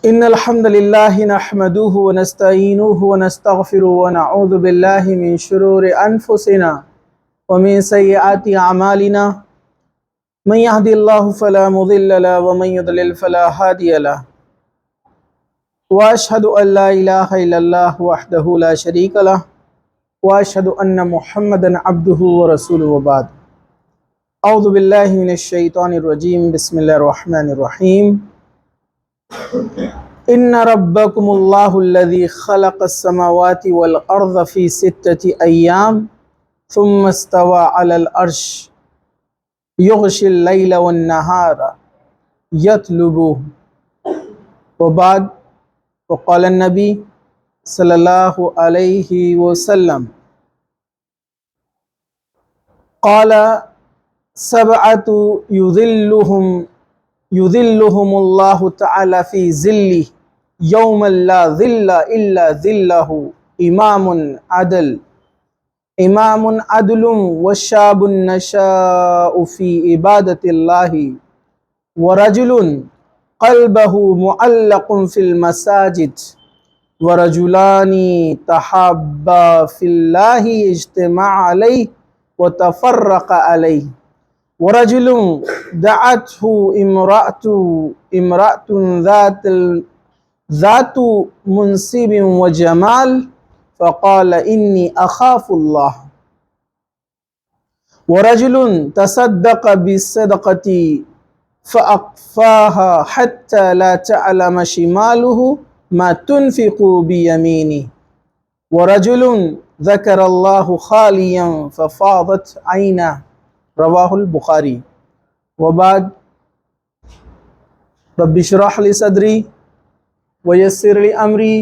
إن الحمد لله نحمده ونستعينه ونستغفره ونعوذ بالله من شرور أنفسنا ومن سيئات أعمالنا من يهدي الله فلا مضل له ومن يضلل فلا هادي له وأشهد أن لا إله إلا الله وحده لا شريك له وأشهد أن محمدا عبده ورسوله وبعد أعوذ بالله من الشيطان الرجيم بسم الله الرحمن الرحيم إن ربكم الله الذي خلق السماوات والأرض في 6 أيام ثم استوى على العرش يغشي الليل والنهار يطلبه وبعد وقال النبي صلى الله عليه وسلم قال 7 يظلهم الله تعالى في ظله يوم لا ظل إلا ظله إمام عدل وشاب نشاء في عبادة الله ورجل قلبه معلق في المساجد ورجلان تحابا في الله اجتمع عليه وتفرق عليه ورجل دعته امرأة ذات منصب وجمال فقال إني أخاف الله ورجل تصدق بالصدقة فأخفاها حتى لا تعلم شماله ما تنفق بيمينه ورجل ذكر الله خاليا ففاضت عينه رواہ البخاری وبعد رب اشرح لی صدری ویسر لی امری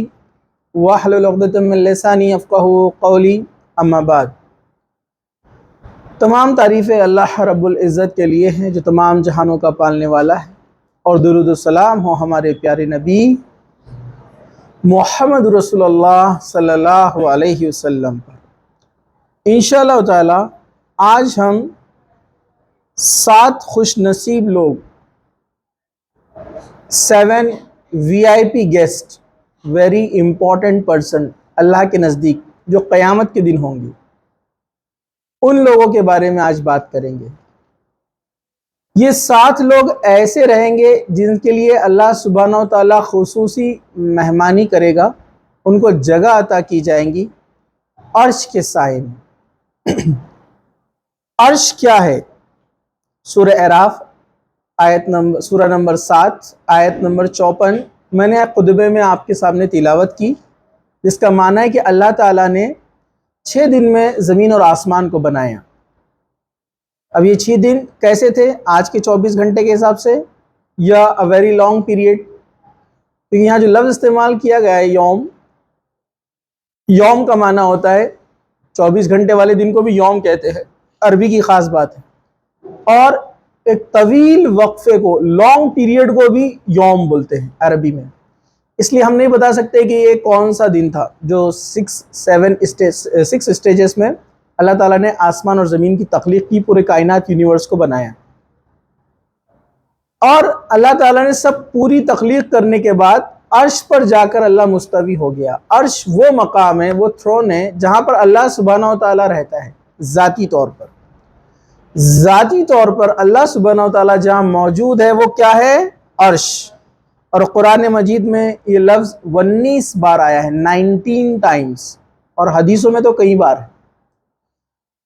واحلل عقدۃ من لسانی یفقہوا قولی اما بعد۔ تمام تعریفیں اللہ رب العزت کے لیے ہیں جو تمام جہانوں کا پالنے والا ہے، اور درود و سلام ہو ہمارے پیارے نبی محمد رسول اللہ صلی اللہ علیہ وسلم پر۔ انشاءاللہ تعالی آج ہم 7 خوش نصیب لوگ، 7 VIP guest, very important person Allah کے نزدیک جو قیامت کے دن ہوں گے، ان لوگوں کے بارے میں آج بات کریں گے۔ یہ 7 لوگ ایسے رہیں گے جن کے لیے اللہ سبحانہ و تعالیٰ خصوصی مہمانی کرے گا، ان کو جگہ عطا کی جائیں گی عرش کے سائے میں۔ عرش کیا ہے؟ سورہ اعراف سورہ نمبر 7 آیت نمبر 54 میں نے خطبے میں آپ کے سامنے تلاوت کی، جس کا معنی ہے کہ اللہ تعالیٰ نے 6 دن میں زمین اور آسمان کو بنایا۔ اب یہ 6 دن کیسے تھے؟ آج کے 24 گھنٹے کے حساب سے یا اے ویری لانگ پیریڈ؟ تو یہاں جو لفظ استعمال کیا گیا ہے یوم، یوم کا معنی ہوتا ہے 24 گھنٹے والے دن کو بھی یوم کہتے ہیں، عربی کی خاص بات ہے، اور ایک طویل وقفے کو، لانگ پیریڈ کو بھی یوم بولتے ہیں عربی میں۔ اس لیے ہم نہیں بتا سکتے کہ یہ کون سا دن تھا جو 6 اسٹیجز میں اللہ تعالیٰ نے آسمان اور زمین کی تخلیق کی، پورے کائنات یونیورس کو بنایا، اور اللہ تعالیٰ نے سب پوری تخلیق کرنے کے بعد عرش پر جا کر اللہ مستوی ہو گیا۔ عرش وہ مقام ہے، وہ تھرون ہے جہاں پر اللہ سبحانہ و تعالیٰ رہتا ہے ذاتی طور پر۔ ذاتی طور پر اللہ سبحانہ و تعالیٰ جہاں موجود ہے وہ کیا ہے؟ عرش۔ اور قرآن مجید میں یہ لفظ 19 بار آیا ہے، 19 ٹائمز، اور حدیثوں میں تو کئی بار ہے۔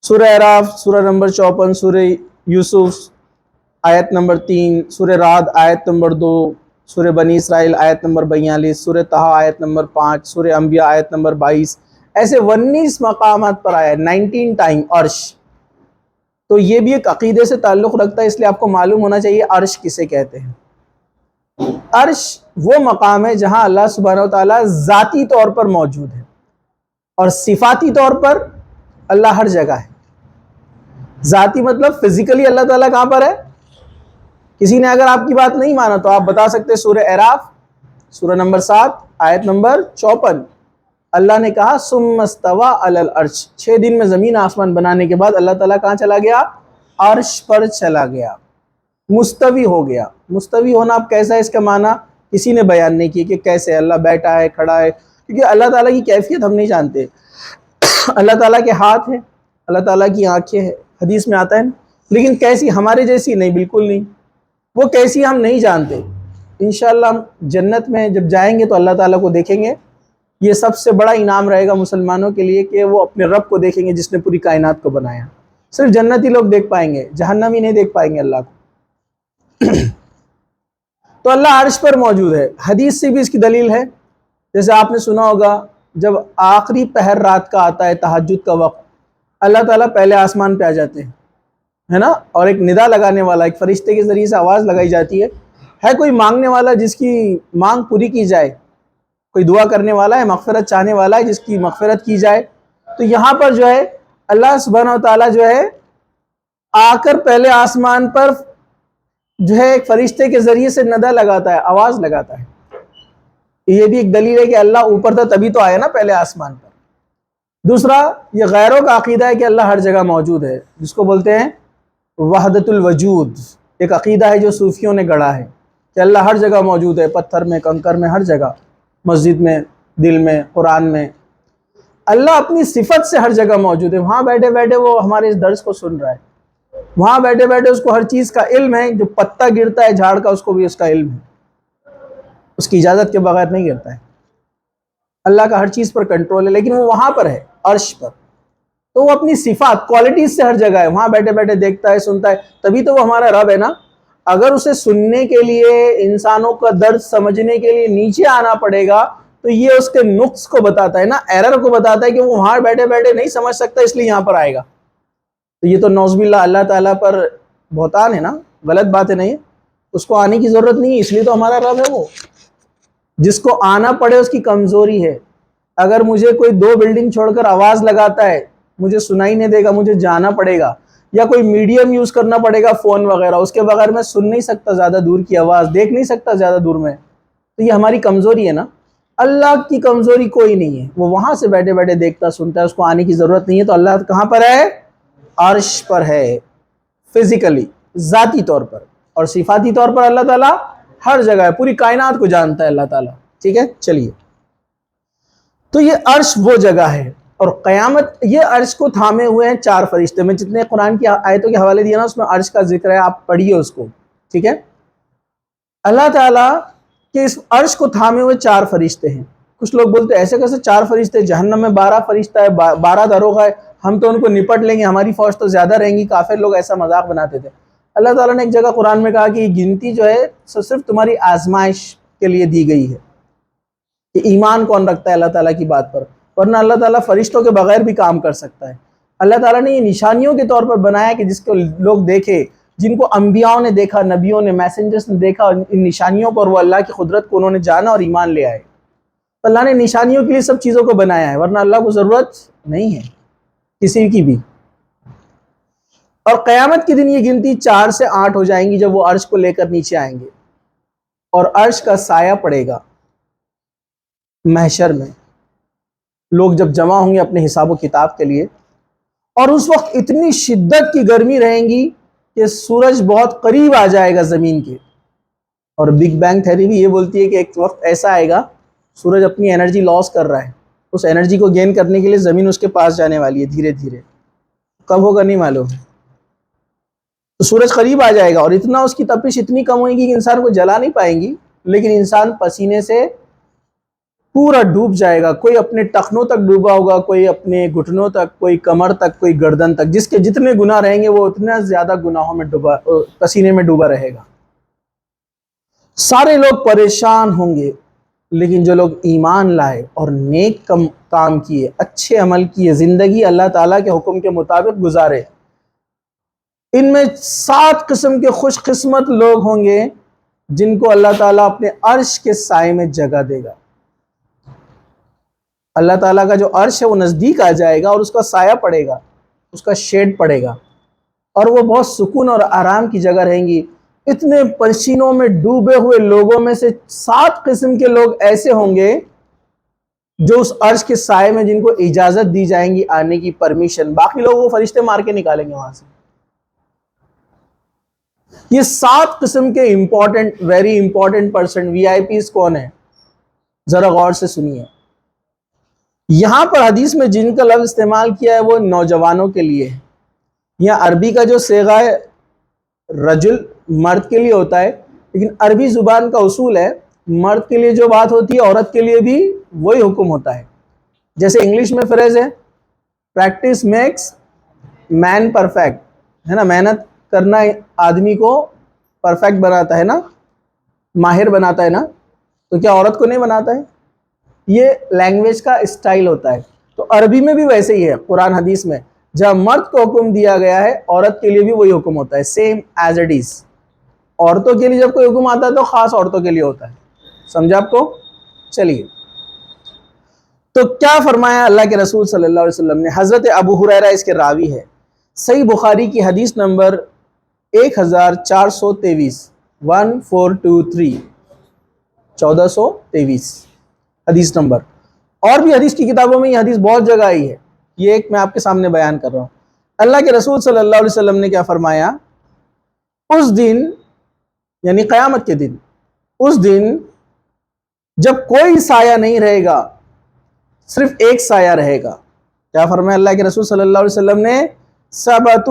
سورہ اعراف سورہ نمبر 54، سورہ یوسف آیت نمبر 3، سورہ رعد آیت نمبر 2، سورہ بنی اسرائیل آیت نمبر 42، سورہ طٰہٰ آیت نمبر 5، سورہ انبیاء آیت نمبر 22، ایسے 19 مقامات پر آیا ہے، 19 ٹائم عرش۔ تو یہ بھی ایک عقیدے سے تعلق رکھتا ہے، اس لیے آپ کو معلوم ہونا چاہیے عرش کسے کہتے ہیں۔ عرش وہ مقام ہے جہاں اللہ سبحانہ و تعالیٰ ذاتی طور پر موجود ہے، اور صفاتی طور پر اللہ ہر جگہ ہے۔ ذاتی مطلب فزیکلی اللہ تعالیٰ کہاں پر ہے؟ کسی نے اگر آپ کی بات نہیں مانا تو آپ بتا سکتے سورہ اعراف سورہ نمبر 7 آیت نمبر 54، اللہ نے کہا ثم استوى علی العرش، 6 دن میں زمین آسمان بنانے کے بعد اللہ تعالیٰ کہاں چلا گیا؟ عرش پر چلا گیا، مستوی ہو گیا۔ مستوی ہونا اب کیسا ہے اس کا معنی؟ کسی نے بیان نہیں کی کہ کیسے اللہ بیٹھا ہے، کھڑا ہے، کیونکہ اللہ تعالیٰ کی کیفیت ہم نہیں جانتے۔ اللہ تعالیٰ کے ہاتھ ہیں، اللہ تعالیٰ کی آنکھیں ہیں، حدیث میں آتا ہے نا، لیکن کیسی؟ ہمارے جیسی نہیں، بالکل نہیں، وہ کیسی ہم نہیں جانتے۔ انشاءاللہ ہم جنت میں جب جائیں گے تو اللہ تعالیٰ کو دیکھیں گے۔ یہ سب سے بڑا انعام رہے گا مسلمانوں کے لیے کہ وہ اپنے رب کو دیکھیں گے جس نے پوری کائنات کو بنایا۔ صرف جنتی لوگ دیکھ پائیں گے، جہنمی نہیں دیکھ پائیں گے اللہ کو۔ تو اللہ عرش پر موجود ہے۔ حدیث سے بھی اس کی دلیل ہے، جیسے آپ نے سنا ہوگا جب آخری پہر رات کا آتا ہے، تہجد کا وقت، اللہ تعالیٰ پہلے آسمان پہ آ جاتے ہیں، ہے نا، اور ایک ندا لگانے والا، ایک فرشتے کے ذریعے سے آواز لگائی جاتی ہے کوئی مانگنے والا جس کی مانگ پوری کی جائے، کوئی دعا کرنے والا ہے، مغفرت چاہنے والا ہے جس کی مغفرت کی جائے۔ تو یہاں پر جو ہے اللہ سبحانہ و تعالیٰ جو ہے آ کر پہلے آسمان پر جو ہے ایک فرشتے کے ذریعے سے ندا لگاتا ہے، آواز لگاتا ہے۔ یہ بھی ایک دلیل ہے کہ اللہ اوپر تھا تبھی تو آیا نا پہلے آسمان پر۔ دوسرا، یہ غیروں کا عقیدہ ہے کہ اللہ ہر جگہ موجود ہے، جس کو بولتے ہیں وحدت الوجود۔ ایک عقیدہ ہے جو صوفیوں نے گڑھا ہے کہ اللہ ہر جگہ موجود ہے، پتھر میں، کنکر میں، ہر جگہ، مسجد میں، دل میں، قرآن میں۔ اللہ اپنی صفت سے ہر جگہ موجود ہے۔ وہاں بیٹھے بیٹھے وہ ہمارے اس درس کو سن رہا ہے، وہاں بیٹھے بیٹھے اس کو ہر چیز کا علم ہے، جو پتا گرتا ہے جھاڑ کا اس کو بھی اس کا علم ہے، اس کی اجازت کے بغیر نہیں گرتا ہے۔ اللہ کا ہر چیز پر کنٹرول ہے، لیکن وہ وہاں پر ہے، عرش پر۔ تو وہ اپنی صفات، کوالٹیز سے ہر جگہ ہے، وہاں بیٹھے بیٹھے دیکھتا ہے، سنتا ہے، تبھی تو وہ ہمارا رب ہے نا۔ اگر اسے سننے کے لیے، انسانوں کا درد سمجھنے کے لیے نیچے آنا پڑے گا تو یہ اس کے نقص کو بتاتا ہے نا، ایرر کو بتاتا ہے کہ وہ وہاں بیٹھے بیٹھے نہیں سمجھ سکتا، اس لیے یہاں پر آئے گا۔ تو یہ تو نعوذ باللہ اللہ تعالیٰ پر بہتان ہے نا، غلط بات ہے نہیں ہے، اس کو آنے کی ضرورت نہیں ہے، اس لیے تو ہمارا رب ہے وہ۔ جس کو آنا پڑے اس کی کمزوری ہے۔ اگر مجھے کوئی 2 بلڈنگ چھوڑ کر آواز لگاتا ہے، مجھے سنائی نہیں دے گا، مجھے جانا پڑے گا، یا کوئی میڈیم یوز کرنا پڑے گا، فون وغیرہ، اس کے بغیر میں سن نہیں سکتا زیادہ دور کی آواز، دیکھ نہیں سکتا زیادہ دور میں، تو یہ ہماری کمزوری ہے نا۔ اللہ کی کمزوری کوئی نہیں ہے، وہ وہاں سے بیٹھے بیٹھے دیکھتا سنتا ہے، اس کو آنے کی ضرورت نہیں ہے۔ تو اللہ کہاں پر ہے؟ عرش پر ہے، فزیکلی، ذاتی طور پر، اور صفاتی طور پر اللہ تعالیٰ ہر جگہ ہے، پوری کائنات کو جانتا ہے اللہ تعالیٰ۔ ٹھیک ہے، چلیے، تو یہ عرش وہ جگہ ہے، اور قیامت یہ عرش کو تھامے ہوئے ہیں 4 فرشتے۔ میں جتنے قرآن کی آیتوں کے حوالے دیا نا اس میں عرش کا ذکر ہے، آپ پڑھیے اس کو، ٹھیک ہے۔ اللہ تعالیٰ کہ اس عرش کو تھامے ہوئے 4 فرشتے ہیں۔ کچھ لوگ بولتے ہیں ایسے کیسے 4 فرشتے، جہنم میں 12 فرشتہ ہے، 12 داروغہ ہے، ہم تو ان کو نپٹ لیں گے، ہماری فوج تو زیادہ رہیں گی۔ کافر لوگ ایسا مذاق بناتے تھے۔ اللہ تعالیٰ نے ایک جگہ قرآن میں کہا کہ یہ گنتی جو ہے صرف تمہاری آزمائش کے لیے دی گئی ہے، کہ ایمان کون رکھتا ہے اللہ تعالیٰ کی بات پر، ورنہ اللہ تعالیٰ فرشتوں کے بغیر بھی کام کر سکتا ہے۔ اللہ تعالیٰ نے یہ نشانیوں کے طور پر بنایا کہ جس کو لوگ دیکھے، جن کو انبیاؤں نے دیکھا، نبیوں نے، میسنجرز نے دیکھا، ان نشانیوں پر وہ اللہ کی قدرت کو انہوں نے جانا اور ایمان لے آئے۔ تو اللہ نے نشانیوں کے لیے سب چیزوں کو بنایا ہے، ورنہ اللہ کو ضرورت نہیں ہے کسی کی بھی۔ اور قیامت کے دن یہ گنتی 4 سے 8 ہو جائیں گی جب وہ عرش کو لے کر نیچے آئیں گے، اور عرش کا سایہ پڑے گا محشر میں، لوگ جب جمع ہوں گے اپنے حساب و کتاب کے لیے، اور اس وقت اتنی شدت کی گرمی رہیں گی کہ سورج بہت قریب آ جائے گا زمین کے۔ اور بگ بینگ تھیوری بھی یہ بولتی ہے کہ ایک وقت ایسا آئے گا سورج اپنی انرجی لاس کر رہا ہے، اس انرجی کو گین کرنے کے لیے زمین اس کے پاس جانے والی ہے دھیرے دھیرے، کب ہوگا نہیں معلوم۔ تو سورج قریب آ جائے گا اور اتنا اس کی تپش اتنی کم ہوئے گی کہ انسان کو جلا نہیں پائیں گی، لیکن انسان پسینے سے پورا ڈوب جائے گا۔ کوئی اپنے ٹخنوں تک ڈوبا ہوگا، کوئی اپنے گھٹنوں تک، کوئی کمر تک، کوئی گردن تک، جس کے جتنے گناہ رہیں گے وہ اتنا زیادہ گناہوں میں پسینے میں ڈوبا رہے گا۔ سارے لوگ پریشان ہوں گے، لیکن جو لوگ ایمان لائے اور نیک کام کیے، اچھے عمل کیے، زندگی اللہ تعالیٰ کے حکم کے مطابق گزارے، ان میں 7 قسم کے خوش قسمت لوگ ہوں گے جن کو اللہ تعالیٰ اپنے عرش کے سائے میں جگہ دے گا۔ اللہ تعالیٰ کا جو عرش ہے وہ نزدیک آ جائے گا اور اس کا سایہ پڑے گا، اس کا شیڈ پڑے گا، اور وہ بہت سکون اور آرام کی جگہ رہیں گی۔ اتنے پسینوں میں ڈوبے ہوئے لوگوں میں سے 7 قسم کے لوگ ایسے ہوں گے جو اس عرش کے سائے میں، جن کو اجازت دی جائیں گی آنے کی، پرمیشن، باقی لوگ وہ فرشتے مار کے نکالیں گے وہاں سے۔ یہ 7 قسم کے important, very important person VIP کون ہیں؟ ذرا غور سے سنیے. یہاں پر حدیث میں جن کا لفظ استعمال کیا ہے وہ نوجوانوں کے لیے ہے. یہاں عربی کا جو صیغہ ہے رجل مرد کے لیے ہوتا ہے، لیکن عربی زبان کا اصول ہے مرد کے لیے جو بات ہوتی ہے عورت کے لیے بھی وہی حکم ہوتا ہے. جیسے انگلش میں فریز ہے پریکٹس میکس مین پرفیکٹ، ہے نا، محنت کرنا آدمی کو پرفیکٹ بناتا ہے نا، ماہر بناتا ہے نا، تو کیا عورت کو نہیں بناتا ہے؟ یہ لینگویج کا اسٹائل ہوتا ہے. تو عربی میں بھی ویسے ہی ہے. قرآن حدیث میں جب مرد کو حکم دیا گیا ہے عورت کے لیے بھی وہی حکم ہوتا ہے، سیم ایز اٹ از. عورتوں کے لیے جب کوئی حکم آتا ہے تو خاص عورتوں کے لیے ہوتا ہے. سمجھا آپ کو؟ چلیے، تو کیا فرمایا اللہ کے رسول صلی اللہ علیہ وسلم نے؟ حضرت ابو ہریرہ اس کے راوی ہے. صحیح بخاری کی حدیث نمبر 1423 1423 1423 حدیث نمبر. اور بھی حدیث کی کتابوں میں یہ حدیث بہت جگہ آئی ہے، یہ ایک میں آپ کے سامنے بیان کر رہا ہوں. اللہ کے رسول صلی اللہ علیہ وسلم نے کیا فرمایا؟ اس دن یعنی قیامت کے دن، اس دن جب کوئی سایہ نہیں رہے گا، صرف ایک سایہ رہے گا. کیا فرمایا اللہ کے رسول صلی اللہ علیہ وسلم نے؟ سبعۃ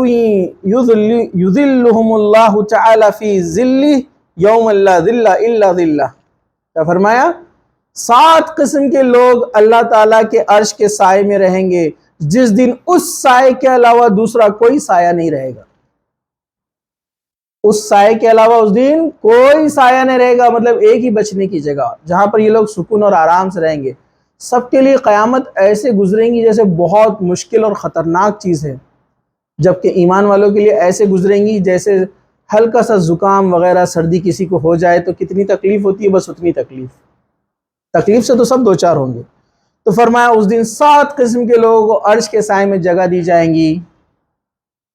یظلھم اللہ تعالی فی ظلہ یوم لا ظل الا ظلہ. کیا فرمایا؟ 7 قسم کے لوگ اللہ تعالیٰ کے عرش کے سائے میں رہیں گے جس دن اس سائے کے علاوہ دوسرا کوئی سایہ نہیں رہے گا. اس سائے کے علاوہ اس دن کوئی سایہ نہیں رہے گا، مطلب ایک ہی بچنے کی جگہ جہاں پر یہ لوگ سکون اور آرام سے رہیں گے. سب کے لیے قیامت ایسے گزریں گی جیسے بہت مشکل اور خطرناک چیز ہے، جبکہ ایمان والوں کے لیے ایسے گزریں گی جیسے ہلکا سا زکام وغیرہ سردی کسی کو ہو جائے تو کتنی تکلیف ہوتی ہے، بس اتنی تکلیف سے تو سب دو چار ہوں گے. تو فرمایا اس دن 7 قسم کے لوگوں کو عرش کے سائے میں جگہ دی جائیں گی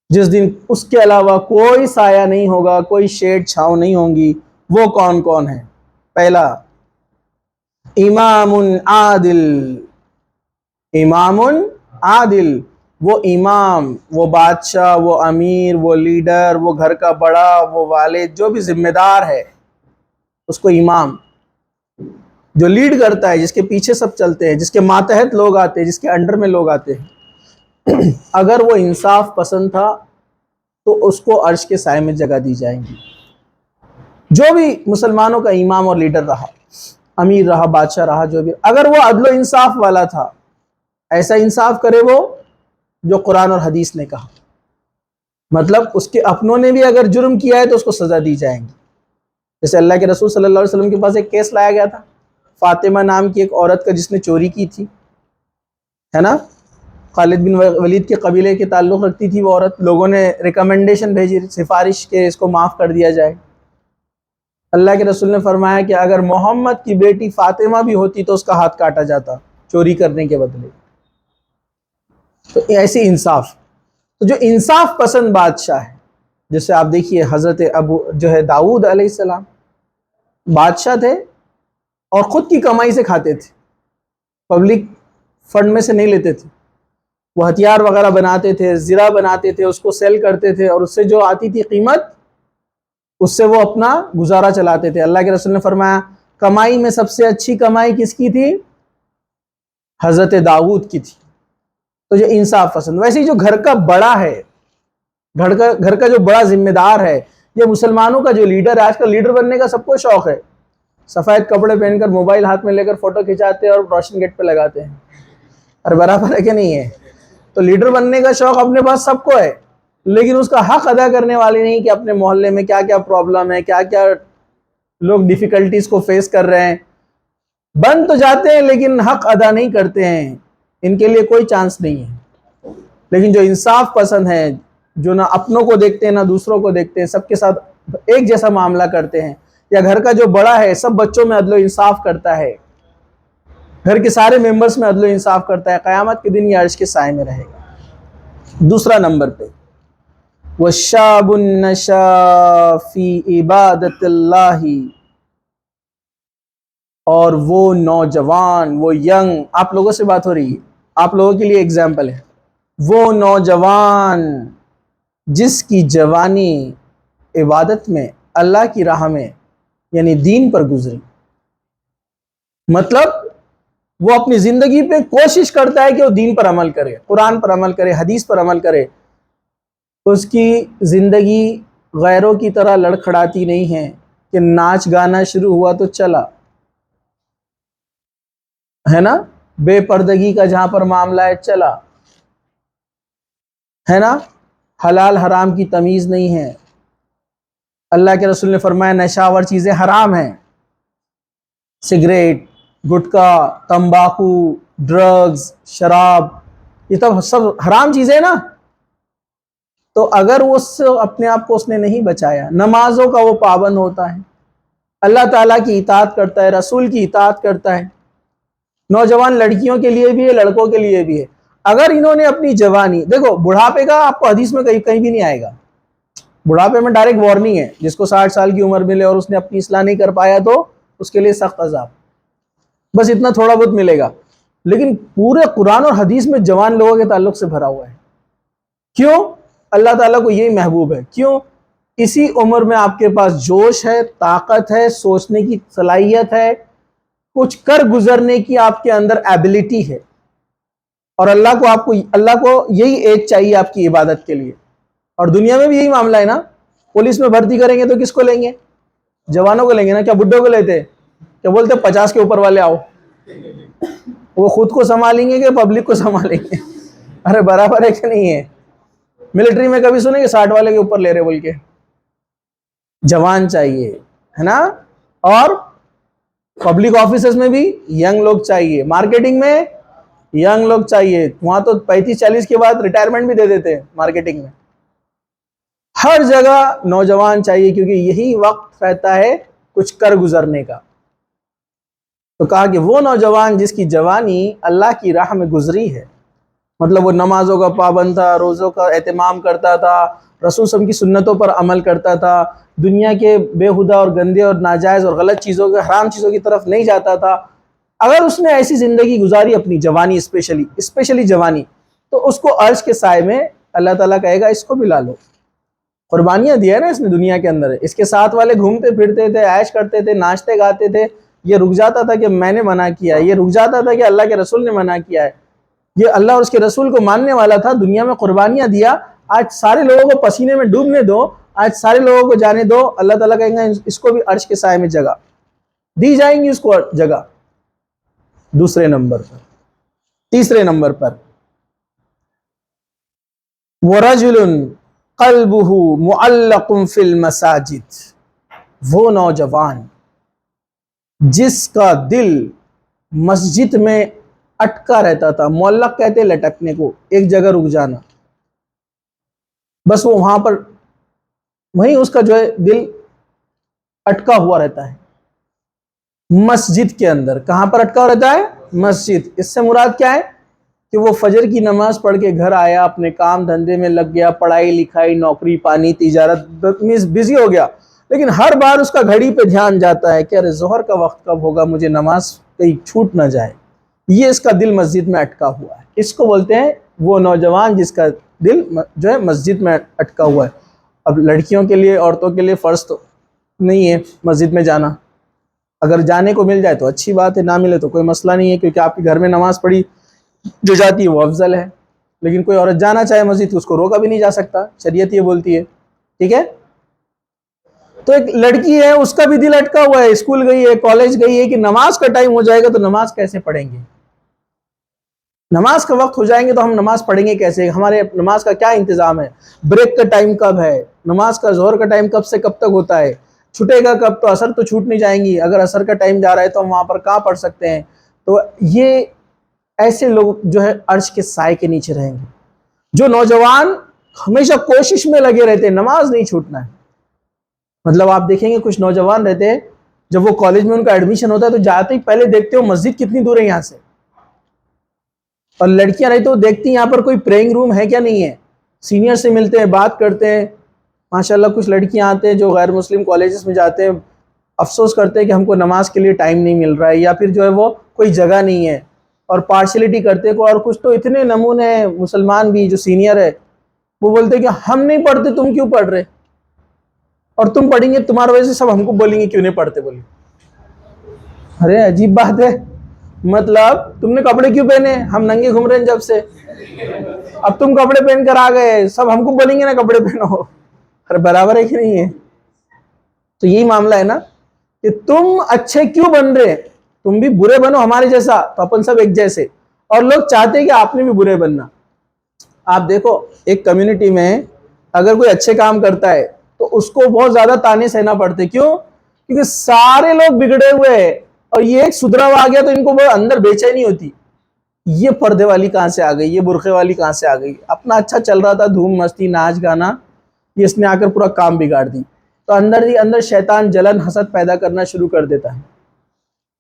جس دن اس کے علاوہ کوئی سایہ نہیں ہوگا، کوئی شیڈ چھاؤں نہیں ہوں گی. وہ کون کون ہے؟ پہلا، امام عادل. امام عادل، وہ امام، وہ بادشاہ، وہ امیر، وہ لیڈر، وہ گھر کا بڑا، وہ والد، جو بھی ذمہ دار ہے اس کو امام، جو لیڈ کرتا ہے، جس کے پیچھے سب چلتے ہیں، جس کے ماتحت لوگ آتے ہیں، جس کے انڈر میں لوگ آتے ہیں. اگر وہ انصاف پسند تھا تو اس کو عرش کے سائے میں جگہ دی جائیں گی. جو بھی مسلمانوں کا امام اور لیڈر رہا، امیر رہا، بادشاہ رہا، جو بھی، اگر وہ عدل و انصاف والا تھا، ایسا انصاف کرے وہ جو قرآن اور حدیث نے کہا، مطلب اس کے اپنوں نے بھی اگر جرم کیا ہے تو اس کو سزا دی جائیں گی. جیسے اللہ کے رسول صلی اللہ علیہ وسلم کے پاس ایک کیس لایا گیا تھا فاطمہ نام کی ایک عورت کا جس نے چوری کی تھی، ہے نا. خالد بن ولید کے قبیلے کے تعلق رکھتی تھی وہ عورت. لوگوں نے ریکمنڈیشن بھیجی، سفارش کے اس کو معاف کر دیا جائے. اللہ کے رسول نے فرمایا کہ اگر محمد کی بیٹی فاطمہ بھی ہوتی تو اس کا ہاتھ کاٹا جاتا چوری کرنے کے بدلے. تو ایسی انصاف، تو جو انصاف پسند بادشاہ ہے، جیسے آپ دیکھیے حضرت داؤد علیہ السلام بادشاہ تھے اور خود کی کمائی سے کھاتے تھے، پبلک فنڈ میں سے نہیں لیتے تھے. وہ ہتھیار وغیرہ بناتے تھے، زرہ بناتے تھے، اس کو سیل کرتے تھے اور اس سے جو آتی تھی قیمت اس سے وہ اپنا گزارا چلاتے تھے. اللہ کے رسول نے فرمایا کمائی میں سب سے اچھی کمائی کس کی تھی؟ حضرت داؤد کی تھی. تو جو انصاف پسند. ویسے ہی جو گھر کا بڑا ہے، گھر کا جو بڑا ذمہ دار ہے، یہ مسلمانوں کا جو لیڈر ہے، آج کل لیڈر بننے کا سب کو شوق ہے، سفید کپڑے پہن کر موبائل ہاتھ میں لے کر فوٹو کھنچاتے ہیں اور روشن گیٹ پہ لگاتے ہیں. اور برابر ہے کہ نہیں ہے؟ تو لیڈر بننے کا شوق اپنے پاس سب کو ہے، لیکن اس کا حق ادا کرنے والے نہیں کہ اپنے محلے میں کیا کیا پرابلم ہے، کیا کیا لوگ ڈیفیکلٹیز کو فیس کر رہے ہیں. بن تو جاتے ہیں لیکن حق ادا نہیں کرتے ہیں، ان کے لیے کوئی چانس نہیں ہے. لیکن جو انصاف پسند ہیں، جو نہ اپنوں کو دیکھتے ہیں نہ دوسروں کو دیکھتے ہیں، سب کے ساتھ ایک جیسا معاملہ کرتے ہیں، یا گھر کا جو بڑا ہے سب بچوں میں عدل و انصاف کرتا ہے، گھر کے سارے ممبرز میں عدل و انصاف کرتا ہے، قیامت کے دن یہ عرش کے سائے میں رہے گا. دوسرا نمبر پہ وَالشَّابُ النَّشَا فِي عِبَادَةِ اللَّهِ، اور وہ نوجوان، وہ ینگ، آپ لوگوں سے بات ہو رہی ہے، آپ لوگوں کے لیے ایگزامپل ہے، وہ نوجوان جس کی جوانی عبادت میں، اللہ کی راہ میں یعنی دین پر گزری، مطلب وہ اپنی زندگی پہ کوشش کرتا ہے کہ وہ دین پر عمل کرے، قرآن پر عمل کرے، حدیث پر عمل کرے، اس کی زندگی غیروں کی طرح لڑکھڑاتی نہیں ہے کہ ناچ گانا شروع ہوا تو چلا، ہے نا، بے پردگی کا جہاں پر معاملہ ہے چلا، ہے نا، حلال حرام کی تمیز نہیں ہے۔ اللہ کے رسول نے فرمایا نشاور چیزیں حرام ہیں، سگریٹ، گٹکا، تمباکو، ڈرگز، شراب، یہ تو سب حرام چیزیں نا۔ تو اگر اپنے آپ کو اس نے نہیں بچایا، نمازوں کا وہ پابند ہوتا ہے، اللہ تعالیٰ کی اطاعت کرتا ہے، رسول کی اطاعت کرتا ہے، نوجوان لڑکیوں کے لیے بھی ہے، لڑکوں کے لیے بھی ہے، اگر انہوں نے اپنی جوانی، دیکھو بڑھاپے کا آپ کو حدیث میں کہیں بھی نہیں آئے گا، بڑھاپے میں ڈائریکٹ وارننگ ہے، جس کو 60 سال کی عمر ملے اور اس نے اپنی اصلاح نہیں کر پایا تو اس کے لیے سخت عذاب، بس اتنا تھوڑا بہت ملے گا، لیکن پورے قرآن اور حدیث میں جوان لوگوں کے تعلق سے بھرا ہوا ہے۔ کیوں؟ اللہ تعالیٰ کو یہی محبوب ہے، کیوں؟ اسی عمر میں آپ کے پاس جوش ہے، طاقت ہے، سوچنے کی صلاحیت ہے، کچھ کر گزرنے کی آپ کے اندر ایبلٹی ہے، اور اللہ کو یہی ایج چاہیے آپ کی عبادت کے لیے، اور دنیا میں بھی یہی معاملہ ہے نا۔ پولیس میں بھرتی کریں گے تو کس کو لیں گے؟ جوانوں کو لیں گے نا، کیا بڈھوں کو لیتے؟ کیا بولتے 50 کے اوپر والے آؤ؟ وہ خود کو سنبھالیں گے کہ پبلک کو سنبھالیں گے؟ ارے برابر ہے کہ نہیں ہے؟ ملٹری میں کبھی سنیں گے 60 والے کے اوپر لے رہے بول کے؟ جوان چاہیے، ہے نا، اور پبلک آفیسز میں بھی ینگ لوگ چاہیے، مارکیٹنگ میں ینگ لوگ چاہیے، وہاں تو 35-40 کے بعد ریٹائرمنٹ بھی دے دیتے ہیں مارکیٹنگ میں، ہر جگہ نوجوان چاہیے، کیونکہ یہی وقت رہتا ہے کچھ کر گزرنے کا۔ تو کہا کہ وہ نوجوان جس کی جوانی اللہ کی راہ میں گزری ہے، مطلب وہ نمازوں کا پابند تھا، روزوں کا اہتمام کرتا تھا، رسول صلی اللہ علیہ وسلم کی سنتوں پر عمل کرتا تھا، دنیا کے بے ہدہ اور گندے اور ناجائز اور غلط چیزوں کے، حرام چیزوں کی طرف نہیں جاتا تھا، اگر اس نے ایسی زندگی گزاری اپنی جوانی اسپیشلی جوانی، تو اس کو عرش کے سائے میں اللہ تعالیٰ کہے گا اس کو بھی لا لو، قربانیاں دیا ہے نا اس نے دنیا کے اندر، اس کے ساتھ والے گھومتے پھرتے تھے، عیش کرتے تھے، ناچتے گاتے تھے، یہ رک جاتا تھا کہ میں نے منع کیا ہے، یہ رک جاتا تھا کہ اللہ کے رسول نے منع کیا ہے، یہ اللہ اور اس کے رسول کو ماننے والا تھا، دنیا میں قربانیاں دیا، آج سارے لوگوں کو پسینے میں ڈوبنے دو، آج سارے لوگوں کو جانے دو، اللہ تعالیٰ کہیں گے اس کو بھی عرش کے سائے میں جگہ دی جائیں گی، اس کو جگہ۔ دوسرے نمبر پر، تیسرے نمبر پر، وَرَجُلٌ قَلْبُهُ مُعَلَّقٌ فِي الْمَسَاجِدِ، وہ نوجوان جس کا دل مسجد میں اٹکا رہتا تھا، معلق کہتے ہیں لٹکنے کو، ایک جگہ رک جانا، بس وہ وہاں پر وہیں اس کا جو ہے دل اٹکا ہوا رہتا ہے مسجد کے اندر۔ کہاں پر اٹکا رہتا ہے؟ مسجد۔ اس سے مراد کیا ہے کہ وہ فجر کی نماز پڑھ کے گھر آیا، اپنے کام دھندے میں لگ گیا، پڑھائی لکھائی، نوکری پانی، تجارت، بزی ہو گیا، لیکن ہر بار اس کا گھڑی پہ دھیان جاتا ہے کہ ارے ظہر کا وقت کب ہوگا، مجھے نماز کہیں چھوٹ نہ جائے، یہ اس کا دل مسجد میں اٹکا ہوا ہے، اس کو بولتے ہیں وہ نوجوان جس کا دل جو ہے مسجد میں اٹکا ہوا ہے۔ اب لڑکیوں کے لیے، عورتوں کے لیے فرض تو نہیں ہے مسجد میں جانا، اگر جانے کو مل جائے تو اچھی بات ہے، نہ ملے تو کوئی مسئلہ نہیں ہے، کیونکہ آپ کے گھر میں نماز پڑھی جو جاتی ہے وہ افضل ہے، لیکن کوئی عورت جانا چاہے مسجد تو اس کو روکا بھی نہیں جا سکتا، شریعت یہ بولتی ہے، ٹھیک ہے۔ تو ایک لڑکی ہے، اس کا بھی دل اٹکا ہوا ہے، اسکول گئی ہے، کالج گئی ہے، کہ نماز کا ٹائم ہو جائے گا تو نماز کیسے پڑھیں گے، نماز کا وقت ہو جائیں گے تو ہم نماز پڑھیں گے کیسے، ہمارے نماز کا کیا انتظام ہے، بریک کا ٹائم کب ہے، نماز کا ظہر کا ٹائم کب سے کب تک ہوتا ہے، چھٹے گا کب، تو عصر تو چھوٹ نہیں جائیں گی، اگر عصر کا ٹائم جا رہا ہے تو ہم وہاں پر کہاں پڑھ سکتے ہیں۔ تو یہ ایسے لوگ جو ہے عرش کے سائے کے نیچے رہیں گے، جو نوجوان ہمیشہ کوشش میں لگے رہتے ہیں نماز نہیں چھوٹنا ہے۔ مطلب آپ دیکھیں گے کچھ نوجوان رہتے ہیں، جب وہ کالج میں ان کا ایڈمیشن ہوتا ہے تو جاتے ہی پہلے دیکھتے ہو مسجد کتنی دور ہے یہاں سے، اور لڑکیاں رہتی تو دیکھتی ہیں یہاں پر کوئی پریئنگ روم ہے کیا نہیں ہے، سینئر سے ملتے ہیں، بات کرتے ہیں، ماشاءاللہ کچھ لڑکیاں آتے ہیں جو غیر مسلم کالجز میں جاتے ہیں، افسوس کرتے ہیں کہ ہم کو نماز کے لیے ٹائم نہیں مل رہا ہے، یا پھر جو ہے وہ کوئی جگہ نہیں ہے، اور پارشلٹی کرتے ہیں، اور کچھ تو اتنے نمونے ہیں مسلمان بھی جو سینئر ہے، وہ بولتے ہیں کہ ہم نہیں پڑھتے تم کیوں پڑھ رہے، اور تم پڑھیں گے تمہاری وجہ سے سب ہم کو بولیں گے کیوں نہیں پڑھتے بولے. ارے عجیب بات ہے, مطلب تم نے کپڑے کیوں پہنے, ہم ننگے گھوم رہے ہیں جب سے, اب تم کپڑے پہن کر آ گئے, سب ہم کو بولیں گے نا کپڑے پہنو. ارے برابر ہے کہ نہیں ہے؟ تو یہی معاملہ ہے نا کہ تم اچھے کیوں بن رہے, تم بھی برے بنو ہمارے جیسا, تو اپن سب ایک جیسے, اور لوگ چاہتے ہیں کہ آپ نے بھی برے بننا. آپ دیکھو ایک کمیونٹی میں اگر کوئی اچھے کام کرتا ہے تو اس کو بہت زیادہ تانے سہنا پڑتے, کیوں؟ کیونکہ سارے لوگ بگڑے ہوئے ہیں اور یہ ایک سدھرا ہوا آ گیا تو ان کو بہت اندر بے چینی ہوتی, یہ پردے والی کہاں سے آ گئی, یہ برقعے والی کہاں سے آ گئی, اپنا اچھا چل رہا تھا دھوم مستی ناچ گانا, یہ اس نے آ کر پورا کام بگاڑ دی. تو اندر ہی اندر شیطان جلن حسد پیدا کرنا شروع کر دیتا ہے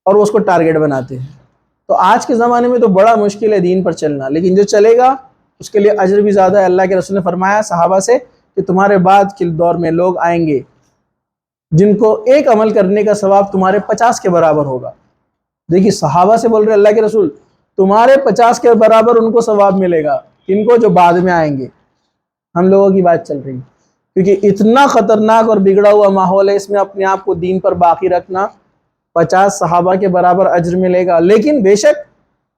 اور وہ اس کو ٹارگٹ بناتے ہیں. تو آج کے زمانے میں تو بڑا مشکل ہے دین پر چلنا, لیکن جو چلے گا اس کے لیے اجر بھی زیادہ ہے. اللہ کے رسول نے فرمایا صحابہ سے کہ تمہارے بعد کے دور میں لوگ آئیں گے جن کو ایک عمل کرنے کا ثواب تمہارے 50 کے برابر ہوگا. دیکھیے صحابہ سے بول رہے اللہ کے رسول تمہارے 50 کے برابر ان کو ثواب ملے گا, ان کو جو بعد میں آئیں گے. ہم لوگوں کی بات چل رہی, کیونکہ اتنا خطرناک اور بگڑا ہوا ماحول ہے, اس میں اپنے آپ کو دین پر باقی رکھنا. 50 صحابہ کے برابر اجر ملے گا, لیکن بے شک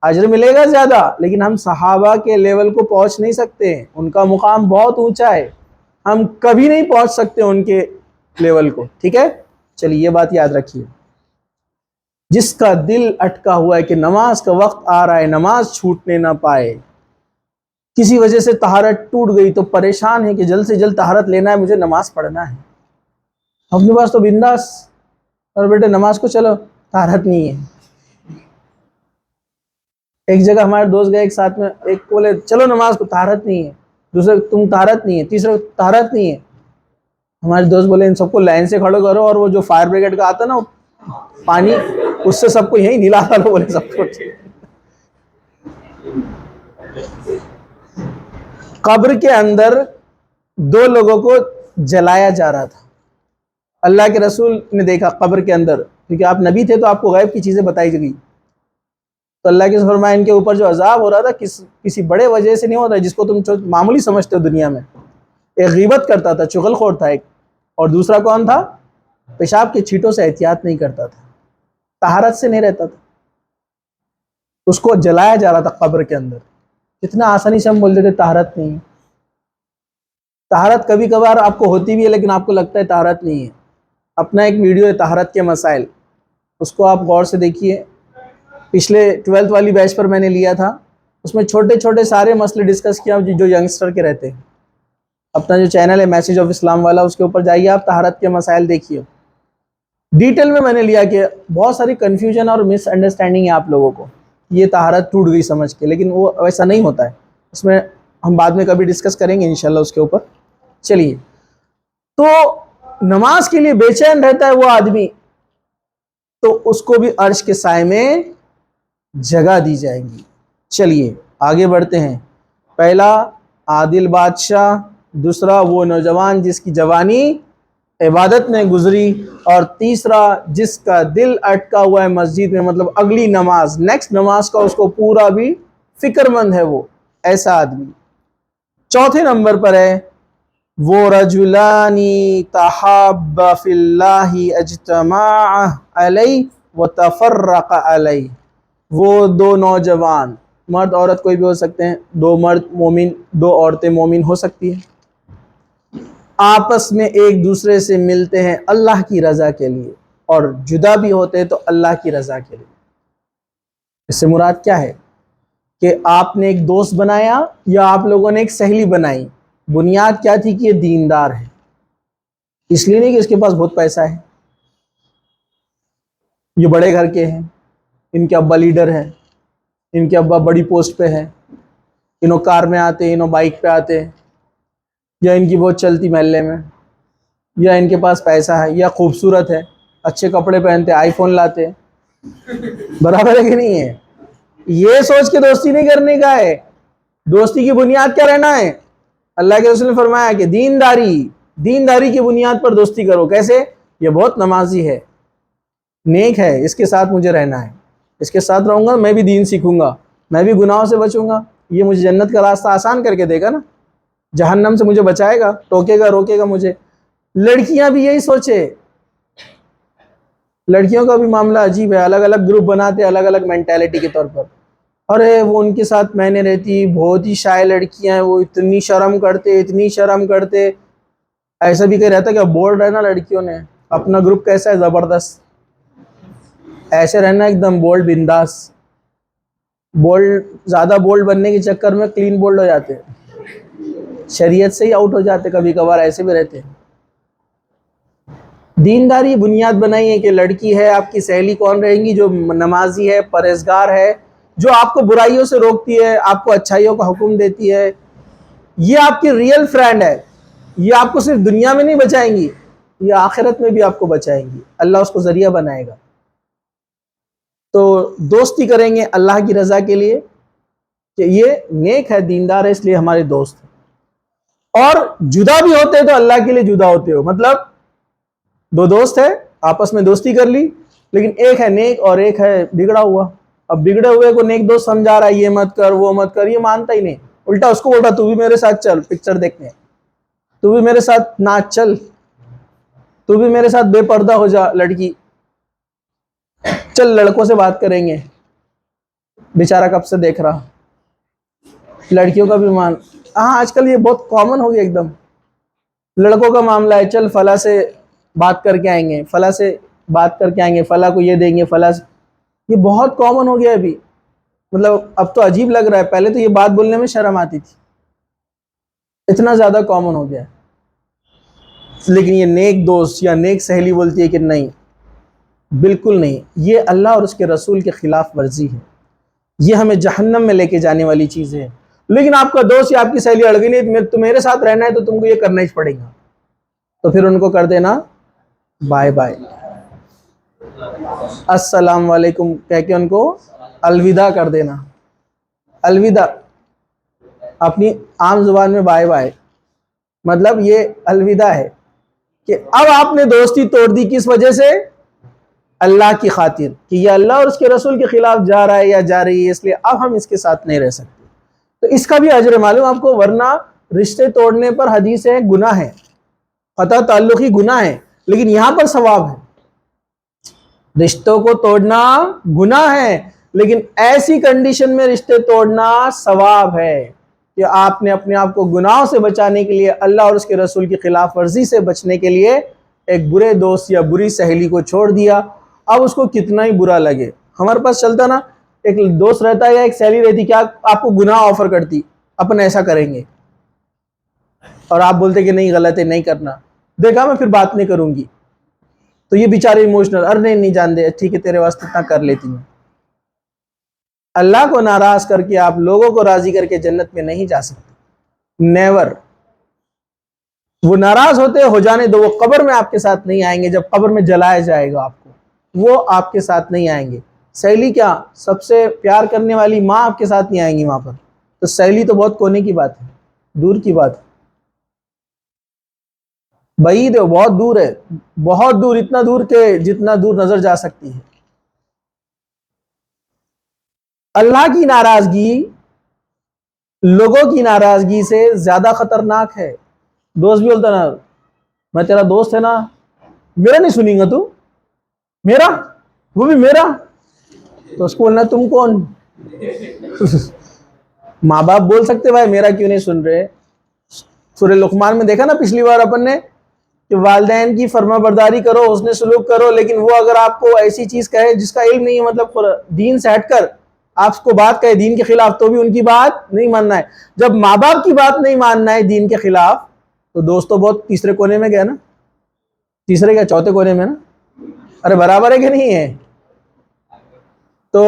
اجر ملے گا زیادہ, لیکن ہم صحابہ کے لیول کو پہنچ نہیں سکتے, ان کا مقام بہت اونچا ہے, ہم کبھی نہیں پہنچ سکتے ان کے لیول کو. ٹھیک ہے, چلیے یہ بات یاد رکھیے. جس کا دل اٹکا ہوا ہے کہ نماز کا وقت آ رہا ہے, نماز چھوٹنے نہ پائے, کسی وجہ سے طہارت ٹوٹ گئی تو پریشان ہے کہ جلد سے جلد طہارت لینا ہے, مجھے نماز پڑھنا ہے. اپنے پاس تو بنداس, اور بیٹے نماز کو چلو طہارت نہیں ہے. ایک جگہ ہمارے دوست گئے ایک ساتھ میں, ایک بولے چلو نماز کو, طہارت نہیں ہے, دوسرے تم طہارت نہیں ہے, تیسرے طہارت نہیں ہے. ہمارے دوست بولے ان سب کو لائن سے کھڑے کرو, اور وہ جو فائر بریگیڈ کا آتا نا پانی, اس سے سب کو یہی نلاتا لو, بولے سب کو. قبر کے اندر 2 لوگوں کو جلایا جا رہا تھا. اللہ کے رسول نے دیکھا قبر کے اندر, کیونکہ آپ نبی تھے تو آپ کو غیب کی چیزیں بتائی گئی. تو اللہ کے فرمایا ان کے اوپر جو عذاب ہو رہا تھا کسی بڑے وجہ سے نہیں ہو رہا, جس کو تم معمولی سمجھتے ہو دنیا میں. ایک غیبت کرتا تھا, چغل خور تھا ایک, اور دوسرا کون تھا؟ پیشاب کے چھینٹوں سے احتیاط نہیں کرتا تھا, طہارت سے نہیں رہتا تھا. اس کو جلایا جا رہا تھا قبر کے اندر. کتنا آسانی سے ہم بول دیتے طہارت نہیں. طہارت کبھی کبھار آپ کو ہوتی بھی ہے, لیکن آپ کو لگتا ہے طہارت نہیں ہے. اپنا ایک ویڈیو ہے طہارت کے مسائل, اس کو آپ غور سے دیکھیے. پچھلے 12th والی بیچ پر میں نے لیا تھا, اس میں چھوٹے چھوٹے سارے مسئلے ڈسکس کیا جو ینگسٹر کے رہتے ہیں. اپنا جو چینل ہے میسیج آف اسلام والا, اس کے اوپر جائیے, آپ طہارت کے مسائل دیکھیے. ڈیٹیل میں نے لیا کہ بہت ساری کنفیوژن اور مس انڈرسٹینڈنگ ہے آپ لوگوں کو, یہ طہارت ٹوٹ گئی سمجھ کے, لیکن وہ ویسا نہیں ہوتا ہے. اس میں ہم بعد میں کبھی ڈسکس کریں گے انشاءاللہ اس کے اوپر. چلیے, تو نماز کے لیے بے چین رہتا ہے وہ آدمی, تو اس کو بھی عرش کے سائے میں جگہ دی جائے گی. چلیے آگے بڑھتے ہیں. پہلا عادل بادشاہ, دوسرا وہ نوجوان جس کی جوانی عبادت میں گزری, اور تیسرا جس کا دل اٹکا ہوا ہے مسجد میں, مطلب اگلی نماز, نیکسٹ نماز کا اس کو پورا بھی فکر مند ہے, وہ ایسا آدمی. چوتھے نمبر پر ہے وہ رجلانی تحابا فی اللہ اجتماع علیہ وتفرق علیہ, وہ 2 نوجوان, مرد عورت کوئی بھی ہو سکتے ہیں, 2 مرد مومن 2 عورتیں مومن ہو سکتی ہیں, آپس میں ایک دوسرے سے ملتے ہیں اللہ کی رضا کے لیے, اور جدا بھی ہوتے ہیں تو اللہ کی رضا کے لیے. اس سے مراد کیا ہے کہ آپ نے ایک دوست بنایا یا آپ لوگوں نے ایک سہیلی بنائی, بنیاد کیا تھی کہ یہ دیندار ہے, اس لیے نہیں کہ اس کے پاس بہت پیسہ ہے, یہ بڑے گھر کے ہیں, ان کے ابا لیڈر ہیں, ان کے ابا بڑی پوسٹ پہ ہیں, انہوں کار میں آتے ہیں, انہوں بائک پہ آتے ہیں, یا ان کی بہت چلتی محلے میں, یا ان کے پاس پیسہ ہے, یا خوبصورت ہے, اچھے کپڑے پہنتے, آئی فون لاتے. برابر ہے کہ نہیں ہے؟ یہ سوچ کے دوستی نہیں کرنے کا ہے. دوستی کی بنیاد کیا رہنا ہے؟ اللہ کے رسول نے فرمایا کہ دینداری کی بنیاد پر دوستی کرو. کیسے؟ یہ بہت نمازی ہے, نیک ہے, اس کے ساتھ مجھے رہنا ہے, اس کے ساتھ رہوں گا, میں بھی دین سیکھوں گا, میں بھی گناہوں سے بچوں گا, یہ مجھے جنت کا راستہ آسان کر کے دے گا نا, جہنم سے مجھے بچائے گا, ٹوکے گا روکے گا مجھے. لڑکیاں بھی یہی سوچے. لڑکیوں کا بھی معاملہ عجیب ہے, الگ الگ گروپ بناتے الگ الگ مینٹیلٹی کے طور پر. ارے وہ ان کے ساتھ میں نے رہتی, بہت ہی شائع لڑکیاں ہیں, وہ اتنی شرم کرتے اتنی شرم کرتے. ایسا بھی کہ رہتا کہ بولڈ رہنا لڑکیوں نے, اپنا گروپ کیسا ہے زبردست, ایسے رہنا ایک دم بولڈ بنداس. بولڈ زیادہ بولڈ بننے کے چکر میں کلین بولڈ ہو جاتے, شریعت سے ہی آؤٹ ہو جاتے, کبھی کبھار ایسے بھی رہتے. دینداری بنیاد بنائی ہے کہ لڑکی ہے آپ کی سہیلی کون رہیں گی, جو نمازی ہے, پرہیزگار ہے, جو آپ کو برائیوں سے روکتی ہے, آپ کو اچھائیوں کا حکم دیتی ہے. یہ آپ کی ریئل فرینڈ ہے. یہ آپ کو صرف دنیا میں نہیں بچائیں گی, یہ آخرت میں بھی آپ کو بچائیں گی. اللہ اس کو ذریعہ بنائے گا. تو دوستی کریں گے اللہ کی رضا کے لیے کہ یہ نیک ہے, دیندار ہے, اس لیے ہمارے دوست ہیں. اور جدا بھی ہوتے ہیں تو اللہ کے لیے جدا ہوتے ہو. مطلب دو دوست ہیں, آپس میں دوستی کر لی, لیکن ایک ہے نیک اور ایک ہے بگڑا ہوا. اب بگڑے ہوئے کو نیک دوست سمجھا رہا ہے یہ مت کر وہ مت کر, یہ مانتا ہی نہیں, الٹا اس کو بول رہا تو بھی میرے ساتھ چل پکچر دیکھنے, تو بھی میرے ساتھ ناچ چل, تو بھی میرے ساتھ بے پردہ ہو جا لڑکی, چل لڑکوں سے بات کریں گے. بیچارہ کب سے دیکھ رہا. لڑکیوں کا بھی ہاں آج کل یہ بہت کامن ہو گیا ایک دم. لڑکوں کا معاملہ ہے, چل فلاں سے بات کر کے آئیں گے, فلاں سے بات کر کے آئیں گے, فلاں کو یہ دیں گے, فلاں سے. یہ بہت کامن ہو گیا ابھی. مطلب اب تو عجیب لگ رہا ہے, پہلے تو یہ بات بولنے میں شرم آتی تھی, اتنا زیادہ کامن ہو گیا ہے. لیکن یہ نیک دوست یا نیک سہیلی بولتی ہے کہ نہیں, بالکل نہیں, یہ اللہ اور اس کے رسول کے خلاف ورزی ہے, یہ ہمیں جہنم میں لے کے جانے والی چیزیں ہیں. لیکن آپ کا دوست یا آپ کی سہیلی اڑ گئی, نہیں تو میرے ساتھ رہنا ہے تو تم کو یہ کرنا ہی پڑے گا, تو پھر ان کو کر دینا بائے بائے, السلام علیکم کہہ کے ان کو الوداع کر دینا. الوداع اپنی عام زبان میں بائے بائے, مطلب یہ الوداع ہے کہ اب آپ نے دوستی توڑ دی. کس وجہ سے؟ اللہ کی خاطر, کہ یہ اللہ اور اس کے رسول کے خلاف جا رہا ہے یا جا رہی ہے, اس لیے اب ہم اس کے ساتھ نہیں رہ سکتے. تو اس کا بھی اجر معلوم آپ کو, ورنہ رشتے توڑنے پر حدیث ہے گناہ ہے, قطع تعلقی گناہ ہے, لیکن یہاں پر ثواب ہے. رشتوں کو توڑنا گناہ ہے, لیکن ایسی کنڈیشن میں رشتے توڑنا ثواب ہے کہ آپ نے اپنے آپ کو گناہوں سے بچانے کے لیے, اللہ اور اس کے رسول کی خلاف ورزی سے بچنے کے لیے ایک برے دوست یا بری سہیلی کو چھوڑ دیا. اب اس کو کتنا ہی برا لگے. ہمارے پاس چلتا نا, ایک دوست رہتا ہے یا ایک سہیلی رہتی, کیا آپ کو گناہ آفر کرتی, اپن ایسا کریں گے, اور آپ بولتے کہ نہیں غلط ہے نہیں کرنا, دیکھا میں پھر بات نہیں کروں گی, تو یہ بیچارے ایموشنل, ارے نہیں جان دے, ٹھیک ہے تیرے واسطے اتنا کر لیتی ہوں. اللہ کو ناراض کر کے آپ لوگوں کو راضی کر کے جنت میں نہیں جا سکتے, نیور. وہ ناراض ہوتے ہو جانے دو, وہ قبر میں آپ کے ساتھ نہیں آئیں گے. جب قبر میں جلایا جائے گا آپ کو, وہ آپ کے ساتھ نہیں آئیں گے. سہیلی کیا, سب سے پیار کرنے والی ماں آپ کے ساتھ نہیں آئیں گی وہاں پر, تو سہیلی تو بہت کونے کی بات ہے, دور کی بات ہے, بعید ہے, بہت دور ہے, بہت دور, اتنا دور کہ جتنا دور نظر جا سکتی ہے. اللہ کی ناراضگی لوگوں کی ناراضگی سے زیادہ خطرناک ہے. دوست بھی بولتا نا, میں تیرا دوست ہے نا, میرا نہیں سنیں گا تو, میرا وہ بھی میرا, تو اس کو بولنا تم کون. ماں باپ بول سکتے بھائی میرا کیوں نہیں سن رہے. سورہ لقمان میں دیکھا نا پچھلی بار اپن نے, کہ والدین کی فرما برداری کرو, حسن سلوک کرو, لیکن وہ اگر آپ کو ایسی چیز کہے جس کا علم نہیں ہے, مطلب دین سے ہٹ کر آپ کو بات کہے دین کے خلاف, تو بھی ان کی بات نہیں ماننا ہے. جب ماں باپ کی بات نہیں ماننا ہے دین کے خلاف, تو دوست تو بہت تیسرے کونے میں گیا نا, تیسرے کیا چوتھے کونے میں نا, ارے برابر ہے کہ نہیں ہے. تو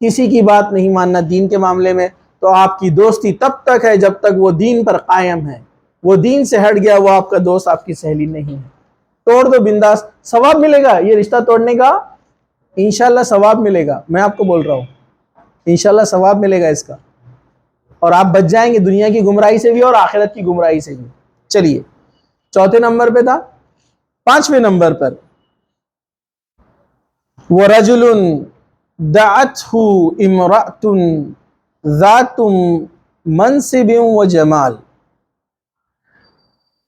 کسی کی بات نہیں ماننا دین کے معاملے میں, تو آپ کی دوستی تب تک ہے جب تک وہ دین پر قائم ہے. وہ دین سے ہٹ گیا, وہ آپ کا دوست, آپ کی سہیلی نہیں ہے. توڑ دو بنداس, ثواب ملے گا. یہ رشتہ توڑنے کا انشاءاللہ ثواب ملے گا, میں آپ کو بول رہا ہوں, انشاءاللہ ثواب ملے گا اس کا, اور آپ بچ جائیں گے دنیا کی گمراہی سے بھی اور آخرت کی گمراہی سے بھی. چلیے چوتھے نمبر پہ تھا. پانچویں نمبر پر وَرَجُلٌ دَعَتْهُ امْرَأَةٌ ذَاتُ مَنْصِبٍ وَجَمَالٍ.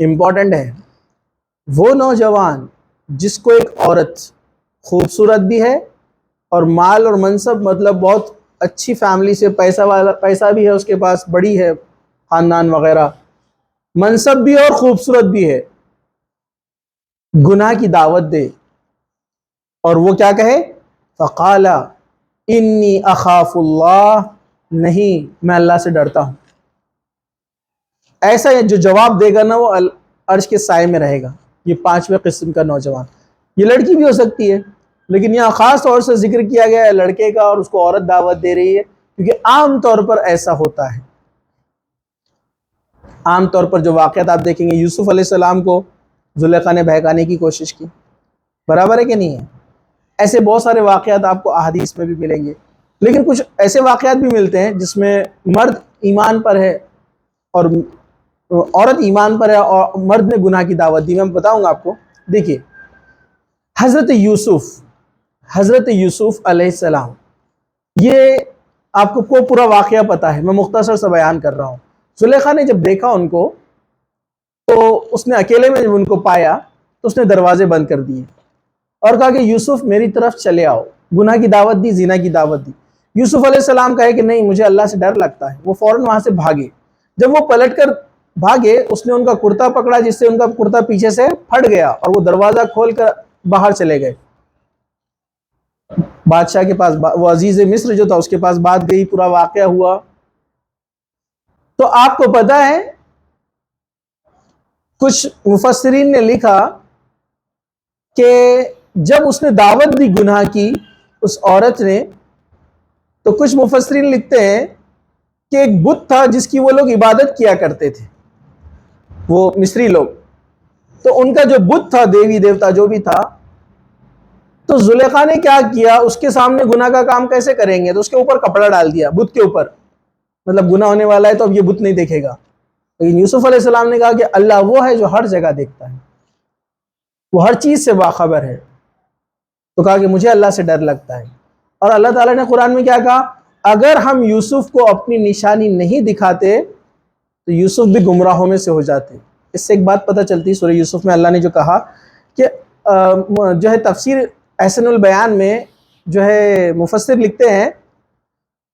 امپورٹنٹ ہے وہ نوجوان جس کو ایک عورت خوبصورت بھی ہے اور مال اور منصب، مطلب بہت اچھی فیملی سے، پیسہ بھی ہے اس کے پاس، بڑی ہے خاندان وغیرہ، منصب بھی ہے اور خوبصورت بھی ہے، گناہ کی دعوت دے اور وہ کیا کہے؟ فقال انی اخاف اللہ، نہیں میں اللہ سے ڈرتا ہوں. ایسا جو جواب دے گا نا وہ عرش کے سائے میں رہے گا. یہ 5ویں قسم کا نوجوان. یہ لڑکی بھی ہو سکتی ہے، لیکن یہاں خاص طور سے ذکر کیا گیا ہے لڑکے کا، اور اس کو عورت دعوت دے رہی ہے کیونکہ عام طور پر ایسا ہوتا ہے. عام طور پر جو واقعات آپ دیکھیں گے، یوسف علیہ السلام کو زلیخا نے بہکانے کی کوشش کی، برابر ہے کہ نہیں ہے؟ ایسے بہت سارے واقعات آپ کو احادیث میں بھی ملیں گے، لیکن کچھ ایسے واقعات بھی ملتے ہیں جس میں مرد ایمان پر ہے اور عورت ایمان پر ہے اور مرد نے گناہ کی دعوت دی. میں بتاؤں گا آپ کو. دیکھیے حضرت یوسف علیہ السلام، یہ آپ کو پورا واقعہ پتا ہے، میں مختصر سا بیان کر رہا ہوں. زلیخا نے جب دیکھا ان کو تو اس نے اکیلے میں جب ان کو پایا تو اس نے دروازے بند کر دیے اور کہا کہ یوسف میری طرف چلے آؤ. گناہ کی دعوت دی، زنا کی دعوت دی. یوسف علیہ السلام کہے کہ نہیں مجھے اللہ سے ڈر لگتا ہے. وہ فوراً وہاں سے بھاگے. جب وہ پلٹ کر بھاگے اس نے ان کا کرتا پکڑا جس سے ان کا کرتا پیچھے سے پھٹ گیا اور وہ دروازہ کھول کر باہر چلے گئے. بادشاہ کے پاس، وہ عزیز مصر جو تھا اس کے پاس بات گئی، پورا واقعہ ہوا. تو آپ کو پتا ہے کچھ مفسرین نے لکھا کہ جب اس نے دعوت دی گناہ کی اس عورت نے، تو کچھ مفسرین لکھتے ہیں کہ ایک بت تھا جس کی وہ لوگ عبادت کیا کرتے تھے، وہ مصری لوگ. تو ان کا جو بت تھا، دیوی دیوتا جو بھی تھا، تو زلیخا نے کیا کیا، اس کے سامنے گناہ کا کام کیسے کریں گے، تو اس کے اوپر کپڑا ڈال دیا بت کے اوپر. مطلب گناہ ہونے والا ہے تو اب یہ بت نہیں دیکھے گا. لیکن یوسف علیہ السلام نے کہا کہ اللہ وہ ہے جو ہر جگہ دیکھتا ہے، وہ ہر چیز سے باخبر ہے. تو کہا کہ مجھے اللہ سے ڈر لگتا ہے. اور اللہ تعالیٰ نے قرآن میں کیا کہا؟ اگر ہم یوسف کو اپنی نشانی نہیں دکھاتے تو یوسف بھی گمراہوں میں سے ہو جاتے. اس سے ایک بات پتہ چلتی، سورہ یوسف میں اللہ نے جو کہا کہ جو ہے تفسیر احسن البیان میں جو ہے مفسر لکھتے ہیں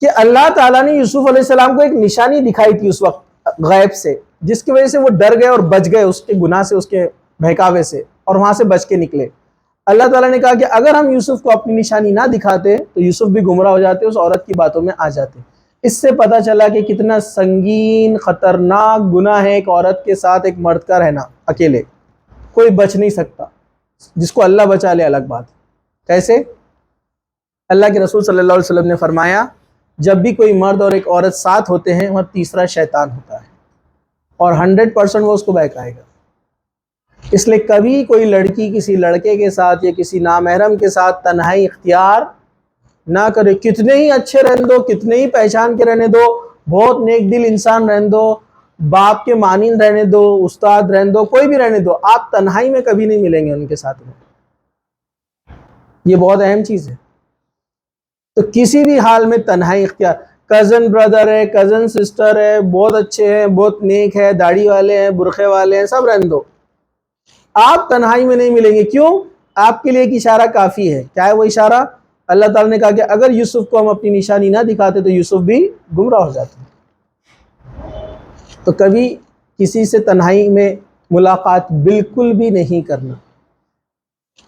کہ اللہ تعالیٰ نے یوسف علیہ السلام کو ایک نشانی دکھائی تھی اس وقت غیب سے، جس کی وجہ سے وہ ڈر گئے اور بچ گئے اس کے گناہ سے، اس کے بہکاوے سے، اور وہاں سے بچ کے نکلے. اللہ تعالیٰ نے کہا کہ اگر ہم یوسف کو اپنی نشانی نہ دکھاتے تو یوسف بھی گمراہ ہو جاتے، اس عورت کی باتوں میں آ جاتے. اس سے پتہ چلا کہ کتنا سنگین خطرناک گناہ ہے ایک عورت کے ساتھ ایک مرد کا رہنا اکیلے. کوئی بچ نہیں سکتا، جس کو اللہ بچا لے الگ بات. کیسے؟ اللہ کے رسول صلی اللہ علیہ وسلم نے فرمایا جب بھی کوئی مرد اور ایک عورت ساتھ ہوتے ہیں وہاں تیسرا شیطان ہوتا ہے اور 100% وہ اس کو بہکائے گا. اس لیے کبھی کوئی لڑکی کسی لڑکے کے ساتھ یا کسی نامحرم کے ساتھ تنہائی اختیار نہ کرے. کتنے ہی اچھے رہنے دو، کتنے ہی پہچان کے رہنے دو، بہت نیک دل انسان رہنے دو، باپ کے مانند رہنے دو، استاد رہنے دو، کوئی بھی رہنے دو، آپ تنہائی میں کبھی نہیں ملیں گے ان کے ساتھ میں. یہ بہت اہم چیز ہے. تو کسی بھی حال میں تنہائی اختیار. کزن بردر ہے، کزن سسٹر ہے، بہت اچھے ہیں، بہت نیک ہے، داڑھی والے ہیں، برقعے والے ہیں، سب رہنے دو، آپ تنہائی میں نہیں ملیں گے. کیوں؟ آپ کے لیے ایک اشارہ کافی ہے. کیا ہے وہ اشارہ؟ اللہ تعالیٰ نے کہا کہ اگر یوسف کو ہم اپنی نشانی نہ دکھاتے تو یوسف بھی گمراہ ہو جاتے. تو کبھی کسی سے تنہائی میں ملاقات بالکل بھی نہیں کرنا.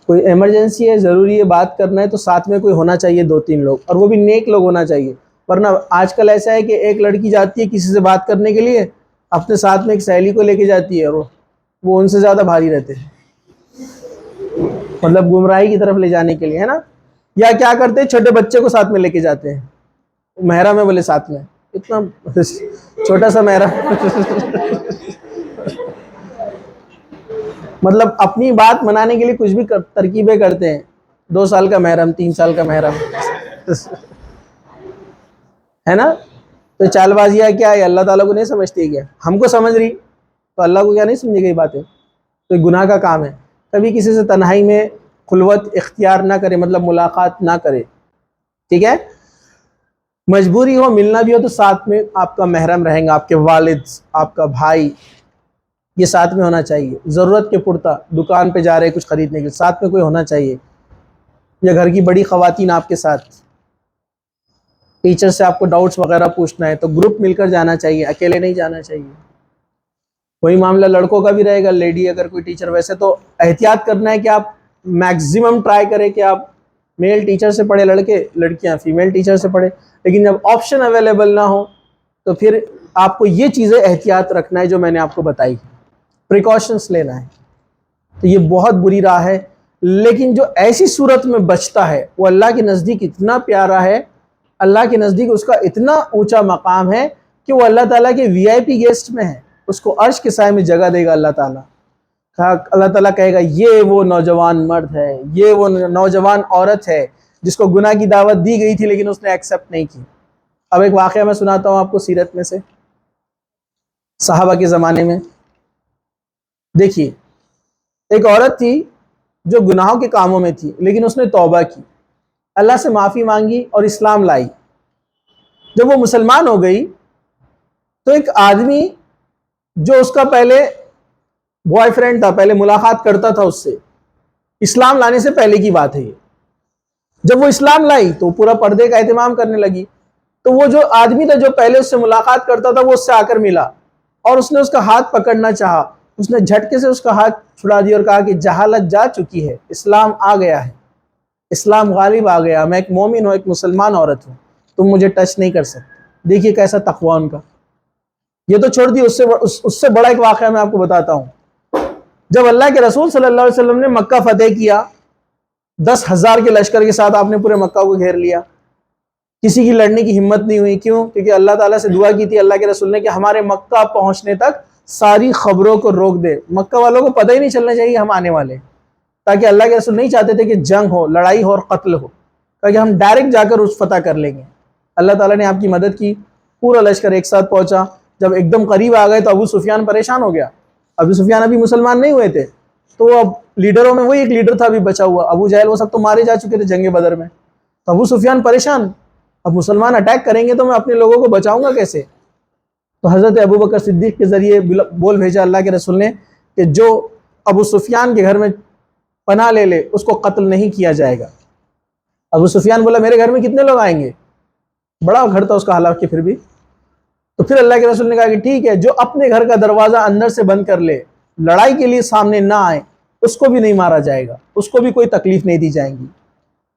کوئی ایمرجنسی ہے، ضروری ہے، بات کرنا ہے تو ساتھ میں کوئی ہونا چاہیے، 2-3 لوگ، اور وہ بھی نیک لوگ ہونا چاہیے. ورنہ آج کل ایسا ہے کہ ایک لڑکی جاتی ہے کسی سے بات کرنے کے لیے، اپنے ساتھ میں ایک سہیلی کو لے کے جاتی ہے اور وہ ان سے زیادہ بھاری رہتے ہیں، مطلب گمراہی کی طرف لے جانے کے لیے، ہے نا. یا کیا کرتے ہیں، چھوٹے بچے کو ساتھ میں لے کے جاتے ہیں، محرم ہے بولے ساتھ میں، اتنا چھوٹا سا محرم مطلب اپنی بات منانے کے لیے کچھ بھی ترکیبیں کرتے ہیں. 2 سال کا محرم، 3 سال کا محرم ہے نا. تو چال بازیاں کیا ہے، اللہ تعالیٰ کو نہیں سمجھتی کیا؟ ہم کو سمجھ رہی تو اللہ کو کیا نہیں سمجھے گئی باتیں؟ تو یہ گناہ کا کام ہے. کبھی کسی سے تنہائی میں خلوت اختیار نہ کرے، مطلب ملاقات نہ کرے. ٹھیک ہے؟ مجبوری ہو، ملنا بھی ہو تو ساتھ میں آپ کا محرم رہیں گا، آپ کے والد، آپ کا بھائی، یہ ساتھ میں ہونا چاہیے. ضرورت کے پرتا دکان پہ جا رہے کچھ خریدنے کے لیے، ساتھ میں کوئی ہونا چاہیے. یا گھر کی بڑی خواتین آپ کے ساتھ، ٹیچر سے آپ کو ڈاؤٹس وغیرہ پوچھنا ہے تو گروپ مل کر جانا چاہیے، اکیلے نہیں جانا چاہیے. وہی معاملہ لڑکوں کا بھی رہے گا. لیڈی اگر کوئی ٹیچر، ویسے تو احتیاط کرنا ہے کہ آپ میکزیمم ٹرائی کریں کہ آپ میل ٹیچر سے پڑھے لڑکے، لڑکیاں فیمیل ٹیچر سے پڑھے. لیکن جب آپشن اویلیبل نہ ہو تو پھر آپ کو یہ چیزیں احتیاط رکھنا ہے جو میں نے آپ کو بتائی، پریکاشنس لینا ہے. تو یہ بہت بری راہ ہے. لیکن جو ایسی صورت میں بچتا ہے وہ اللہ کے نزدیک اتنا پیارا ہے، اللہ کے نزدیک اس کا اتنا اونچا مقام ہے کہ وہ اللہ تعالیٰ کے وی آئی پی گیسٹ میں ہے. اس کو عرش کے سائے میں جگہ دے گا اللہ تعالیٰ. اللہ تعالیٰ کہے گا یہ وہ نوجوان مرد ہے، یہ وہ نوجوان عورت ہے جس کو گناہ کی دعوت دی گئی تھی لیکن اس نے ایکسیپٹ نہیں کی. اب ایک واقعہ میں سناتا ہوں آپ کو سیرت میں سے، صحابہ کے زمانے میں. دیکھیے، ایک عورت تھی جو گناہوں کے کاموں میں تھی لیکن اس نے توبہ کی، اللہ سے معافی مانگی اور اسلام لائی. جب وہ مسلمان ہو گئی تو ایک آدمی جو اس کا پہلے بوائے فرینڈ تھا، پہلے ملاقات کرتا تھا اس سے، اسلام لانے سے پہلے کی بات ہے یہ. جب وہ اسلام لائی تو پورا پردے کا اہتمام کرنے لگی. تو وہ جو آدمی تھا جو پہلے اس سے ملاقات کرتا تھا وہ اس سے آ کر ملا اور اس نے اس کا ہاتھ پکڑنا چاہا. اس نے جھٹکے سے اس کا ہاتھ چھڑا دیا اور کہا کہ جہالت جا چکی ہے، اسلام آ گیا ہے، اسلام غالب آ گیا، میں ایک مومن ہوں، ایک مسلمان عورت ہوں، تم مجھے ٹچ نہیں کر سکتے. دیکھیے کیسا تقوی ان کا. یہ تو چھوڑ دی، اس سے بڑا ایک واقعہ میں آپ کو بتاتا ہوں. جب اللہ کے رسول صلی اللہ علیہ وسلم نے مکہ فتح کیا، 10,000 کے لشکر کے ساتھ آپ نے پورے مکہ کو گھیر لیا، کسی کی لڑنے کی ہمت نہیں ہوئی. کیوں؟ کیونکہ اللہ تعالیٰ سے دعا کی تھی اللہ کے رسول نے کہ ہمارے مکہ پہنچنے تک ساری خبروں کو روک دے، مکہ والوں کو پتہ ہی نہیں چلنا چاہیے ہم آنے والے، تاکہ اللہ کے رسول نہیں چاہتے تھے کہ جنگ ہو، لڑائی ہو اور قتل ہو، تاکہ ہم ڈائریکٹ جا کر اس فتح کر لیں گے. اللہ تعالیٰ نے آپ کی مدد کی، پورا لشکر ایک ساتھ پہنچا. جب ایک دم قریب آ گئے تو ابو سفیان پریشان ہو گیا. ابو سفیان ابھی مسلمان نہیں ہوئے تھے، تو اب لیڈروں میں وہی ایک لیڈر تھا ابھی بچا ہوا، ابو جہل، وہ سب تو مارے جا چکے تھے جنگ بدر میں. تو ابو سفیان پریشان، اب مسلمان اٹیک کریں گے تو میں اپنے لوگوں کو بچاؤں گا کیسے؟ تو حضرت ابوبکر صدیق کے ذریعے بول بھیجا اللہ کے رسول نے کہ جو ابو سفیان کے گھر میں پناہ لے لے اس کو قتل نہیں کیا جائے گا. ابو سفیان بولا میرے گھر میں کتنے لوگ آئیں گے؟ بڑا گھر تھا اس کا حالانکہ پھر بھی. تو پھر اللہ کے رسول نے کہا کہ ٹھیک ہے، جو اپنے گھر کا دروازہ اندر سے بند کر لے، لڑائی کے لیے سامنے نہ آئے، اس کو بھی نہیں مارا جائے گا، اس کو بھی کوئی تکلیف نہیں دی جائیں گی،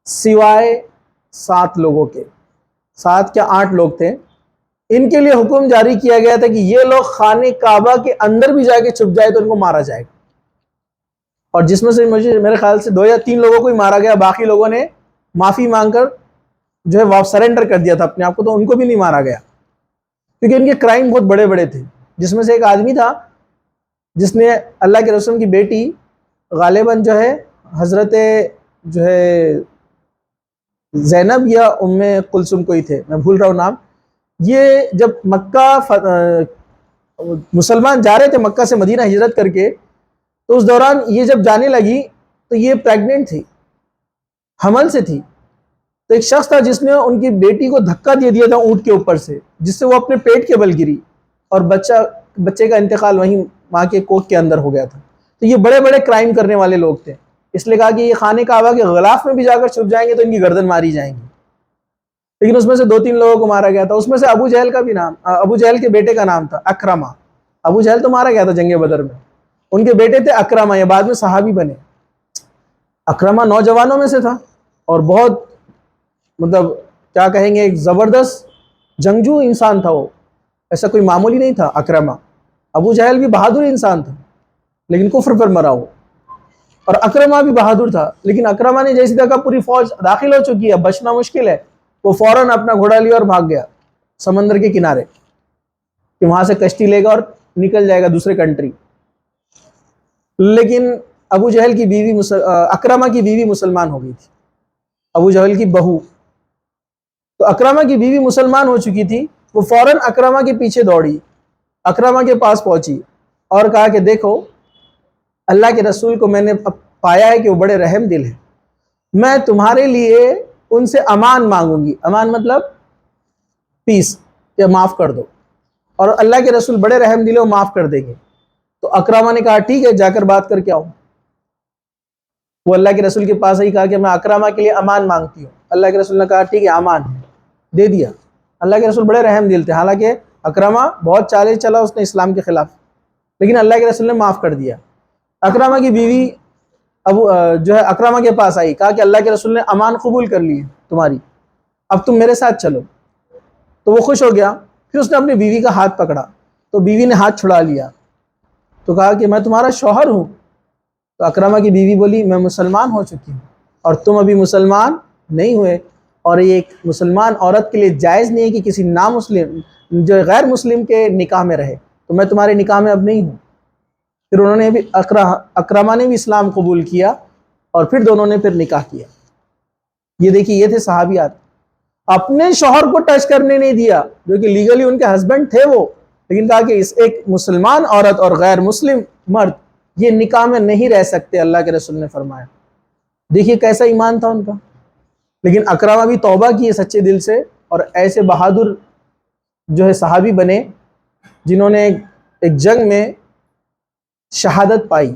سوائے 7 لوگوں کے. 7 کیا 8 لوگ تھے. ان کے لیے حکم جاری کیا گیا تھا کہ یہ لوگ خانہ کعبہ کے اندر بھی جا کے چھپ جائے تو ان کو مارا جائے گا. اور جس میں سے میرے خیال سے 2 یا 3 لوگوں کو ہی مارا گیا، باقی لوگوں نے معافی مانگ کر جو ہے وہ سرنڈر کر دیا تھا اپنے آپ کو، تو ان کو بھی نہیں مارا گیا کیونکہ ان کے کرائم بہت بڑے بڑے تھے. جس میں سے ایک آدمی تھا جس نے اللہ کے رسول کی بیٹی غالباً جو ہے حضرت جو ہے زینب یا ام کلثوم کوئی تھے، میں بھول رہا ہوں نام. یہ جب مکہ مسلمان جا رہے تھے مکہ سے مدینہ ہجرت کر کے، تو اس دوران یہ جب جانے لگی تو یہ پریگننٹ تھی، حمل سے تھی. تو ایک شخص تھا جس نے ان کی بیٹی کو دھکا دے دیا تھا اونٹ کے اوپر سے، جس سے وہ اپنے پیٹ کے بل گری اور بچے کا انتقال وہیں ماں کے کوکھ کے اندر ہو گیا تھا. تو یہ بڑے بڑے کرائم کرنے والے لوگ تھے. اس لیے کہا کہ یہ خانہ کعبہ کے غلاف میں بھی جا کر چھپ جائیں گے تو ان کی گردن ماری جائیں گی. لیکن اس میں سے 2-3 لوگوں کو مارا گیا تھا. اس میں سے ابو جہل کا بھی نام، ابو جہل کے بیٹے کا نام تھا اکرمہ. ابو جہل تو مارا گیا تھا جنگ بدر میں، ان کے بیٹے تھے اکرمہ، یہ بعد میں صحابی بنے. اکرمہ نوجوانوں میں سے تھا اور بہت مطلب کیا کہیں گے، ایک زبردست جنگجو انسان تھا. وہ ایسا کوئی معمولی نہیں تھا اکرمہ. ابو جہل بھی بہادر انسان تھا لیکن کفر پر مرا وہ، اور اکرمہ بھی بہادر تھا. لیکن اکرمہ نے جیسی دیکھا پوری فوج داخل ہو چکی ہے، بچنا مشکل ہے، وہ فوراً اپنا گھوڑا لیا اور بھاگ گیا سمندر کے کنارے کہ وہاں سے کشتی لے گا اور نکل جائے گا دوسرے کنٹری. لیکن ابو جہل کی بیوی اکرمہ کی بیوی مسلمان ہو گئی تھی، ابو جہل کی بہو. تو اکرمہ کی بیوی مسلمان ہو چکی تھی، وہ فوراً اکرمہ کے پیچھے دوڑی، اکرمہ کے پاس پہنچی اور کہا کہ دیکھو اللہ کے رسول کو میں نے پایا ہے کہ وہ بڑے رحم دل ہیں، میں تمہارے لیے ان سے امان مانگوں گی. امان مطلب پیس، یا معاف کر دو، اور اللہ کے رسول بڑے رحم دل ہیں، وہ معاف کر دیں گے. تو اکرامہ نے کہا ٹھیک ہے جا کر بات کر کے آؤ. وہ اللہ کے رسول کے پاس آئی, کہا کہ میں اکرامہ کے لیے امان مانگتی ہوں. اللہ کے رسول نے کہا ٹھیک ہے امان دے دیا. اللہ کے رسول بڑے رحم دل تھے, حالانکہ اکرامہ بہت چالیں چلا اس نے اسلام کے خلاف, لیکن اللہ کے رسول نے معاف کر دیا. اکرامہ کی بیوی جو ہے اکرامہ کے پاس آئی, کہا کہ اللہ کے رسول نے امان قبول کر لی ہے تمہاری, اب تم میرے ساتھ چلو. تو وہ خوش ہو گیا. پھر اس نے اپنی بیوی کا ہاتھ پکڑا تو بیوی نے ہاتھ چھڑا لیا, تو کہا کہ میں تمہارا شوہر ہوں. تو اکرامہ کی بیوی بولی میں مسلمان ہو چکی ہوں اور تم ابھی مسلمان نہیں ہوئے, اور یہ ایک مسلمان عورت کے لیے جائز نہیں ہے کہ کسی نامسلم جو غیر مسلم کے نکاح میں رہے, تو میں تمہارے نکاح میں اب نہیں ہوں. پھر انہوں نے بھی اکرامہ نے بھی اسلام قبول کیا اور پھر دونوں نے پھر نکاح کیا. یہ دیکھیے یہ تھے صحابیات, اپنے شوہر کو ٹچ کرنے نہیں دیا جو کہ لیگلی ان کے ہسبینڈ تھے وہ, لیکن کہا کہ اس ایک مسلمان عورت اور غیر مسلم مرد یہ نکاح میں نہیں رہ سکتے, اللہ کے رسول نے فرمایا. دیکھیے کیسا ایمان تھا ان کا. لیکن اکرامہ بھی توبہ کی سچے دل سے, اور ایسے بہادر جو ہے صحابی بنے جنہوں نے ایک جنگ میں شہادت پائی.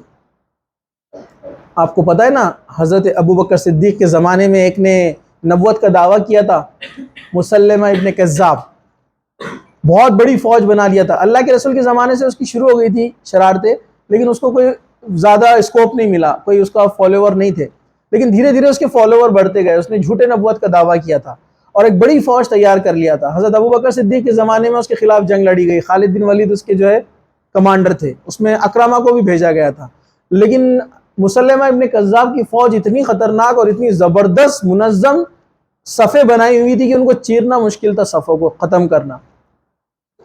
آپ کو پتہ ہے نا, حضرت ابوبکر صدیق کے زمانے میں ایک نے نبوت کا دعویٰ کیا تھا, مسلمہ ابن کذاب, بہت بڑی فوج بنا لیا تھا. اللہ کے رسول کے زمانے سے اس کی شروع ہو گئی تھی شرارتیں, لیکن اس کو کوئی زیادہ اسکوپ نہیں ملا, کوئی اس کا فالوور نہیں تھے. لیکن دھیرے دھیرے اس کے فالوور بڑھتے گئے. اس نے جھوٹے نبوت کا دعویٰ کیا تھا اور ایک بڑی فوج تیار کر لیا تھا. حضرت ابوبکر صدیق کے زمانے میں اس کے خلاف جنگ لڑی گئی. خالد بن ولید اس کے جو ہے کمانڈر تھے, اس میں اکرامہ کو بھی بھیجا گیا تھا. لیکن مسلمہ ابن کذاب کی فوج اتنی خطرناک اور اتنی زبردست منظم صفیں بنائی ہوئی تھی کہ ان کو چیرنا مشکل تھا, صفوں کو ختم کرنا.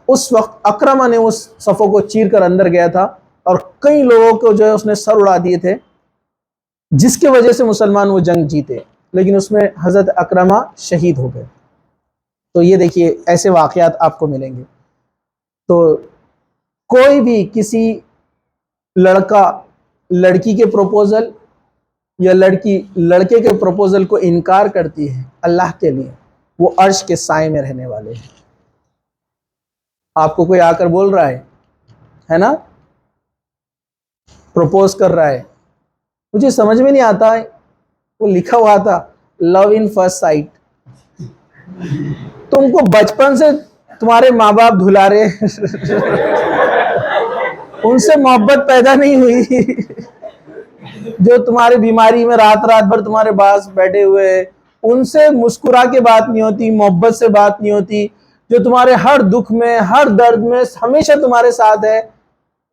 اس وقت اکرامہ نے اس صفوں کو چیر کر اندر گیا تھا اور کئی لوگوں کو جو ہے اس نے سر اڑا دیے تھے, جس کی وجہ سے مسلمان وہ جنگ جیتے, لیکن اس میں حضرت اکرامہ شہید ہو گئے. تو یہ دیکھیے ایسے واقعات آپ کو ملیں گے. تو کوئی بھی کسی لڑکا لڑکی کے پروپوزل یا لڑکی لڑکے کے پروپوزل کو انکار کرتی ہے اللہ کے لیے, وہ عرش کے سائے میں رہنے والے ہیں. آپ کو کوئی آ کر بول رہا ہے نا, پروپوز کر رہا ہے, مجھے سمجھ میں نہیں آتا ہے, وہ لکھا ہوا تھا لو ان فرسٹ سائٹ. تم کو بچپن سے تمہارے ماں باپ دھلا رہے ان سے محبت پیدا نہیں ہوئی, جو تمہاری بیماری میں رات رات بھر تمہارے پاس بیٹھے ہوئے, ان سے مسکرا کے بات نہیں ہوتی, محبت سے بات نہیں ہوتی, جو تمہارے ہر دکھ میں ہر درد میں ہمیشہ تمہارے ساتھ ہے,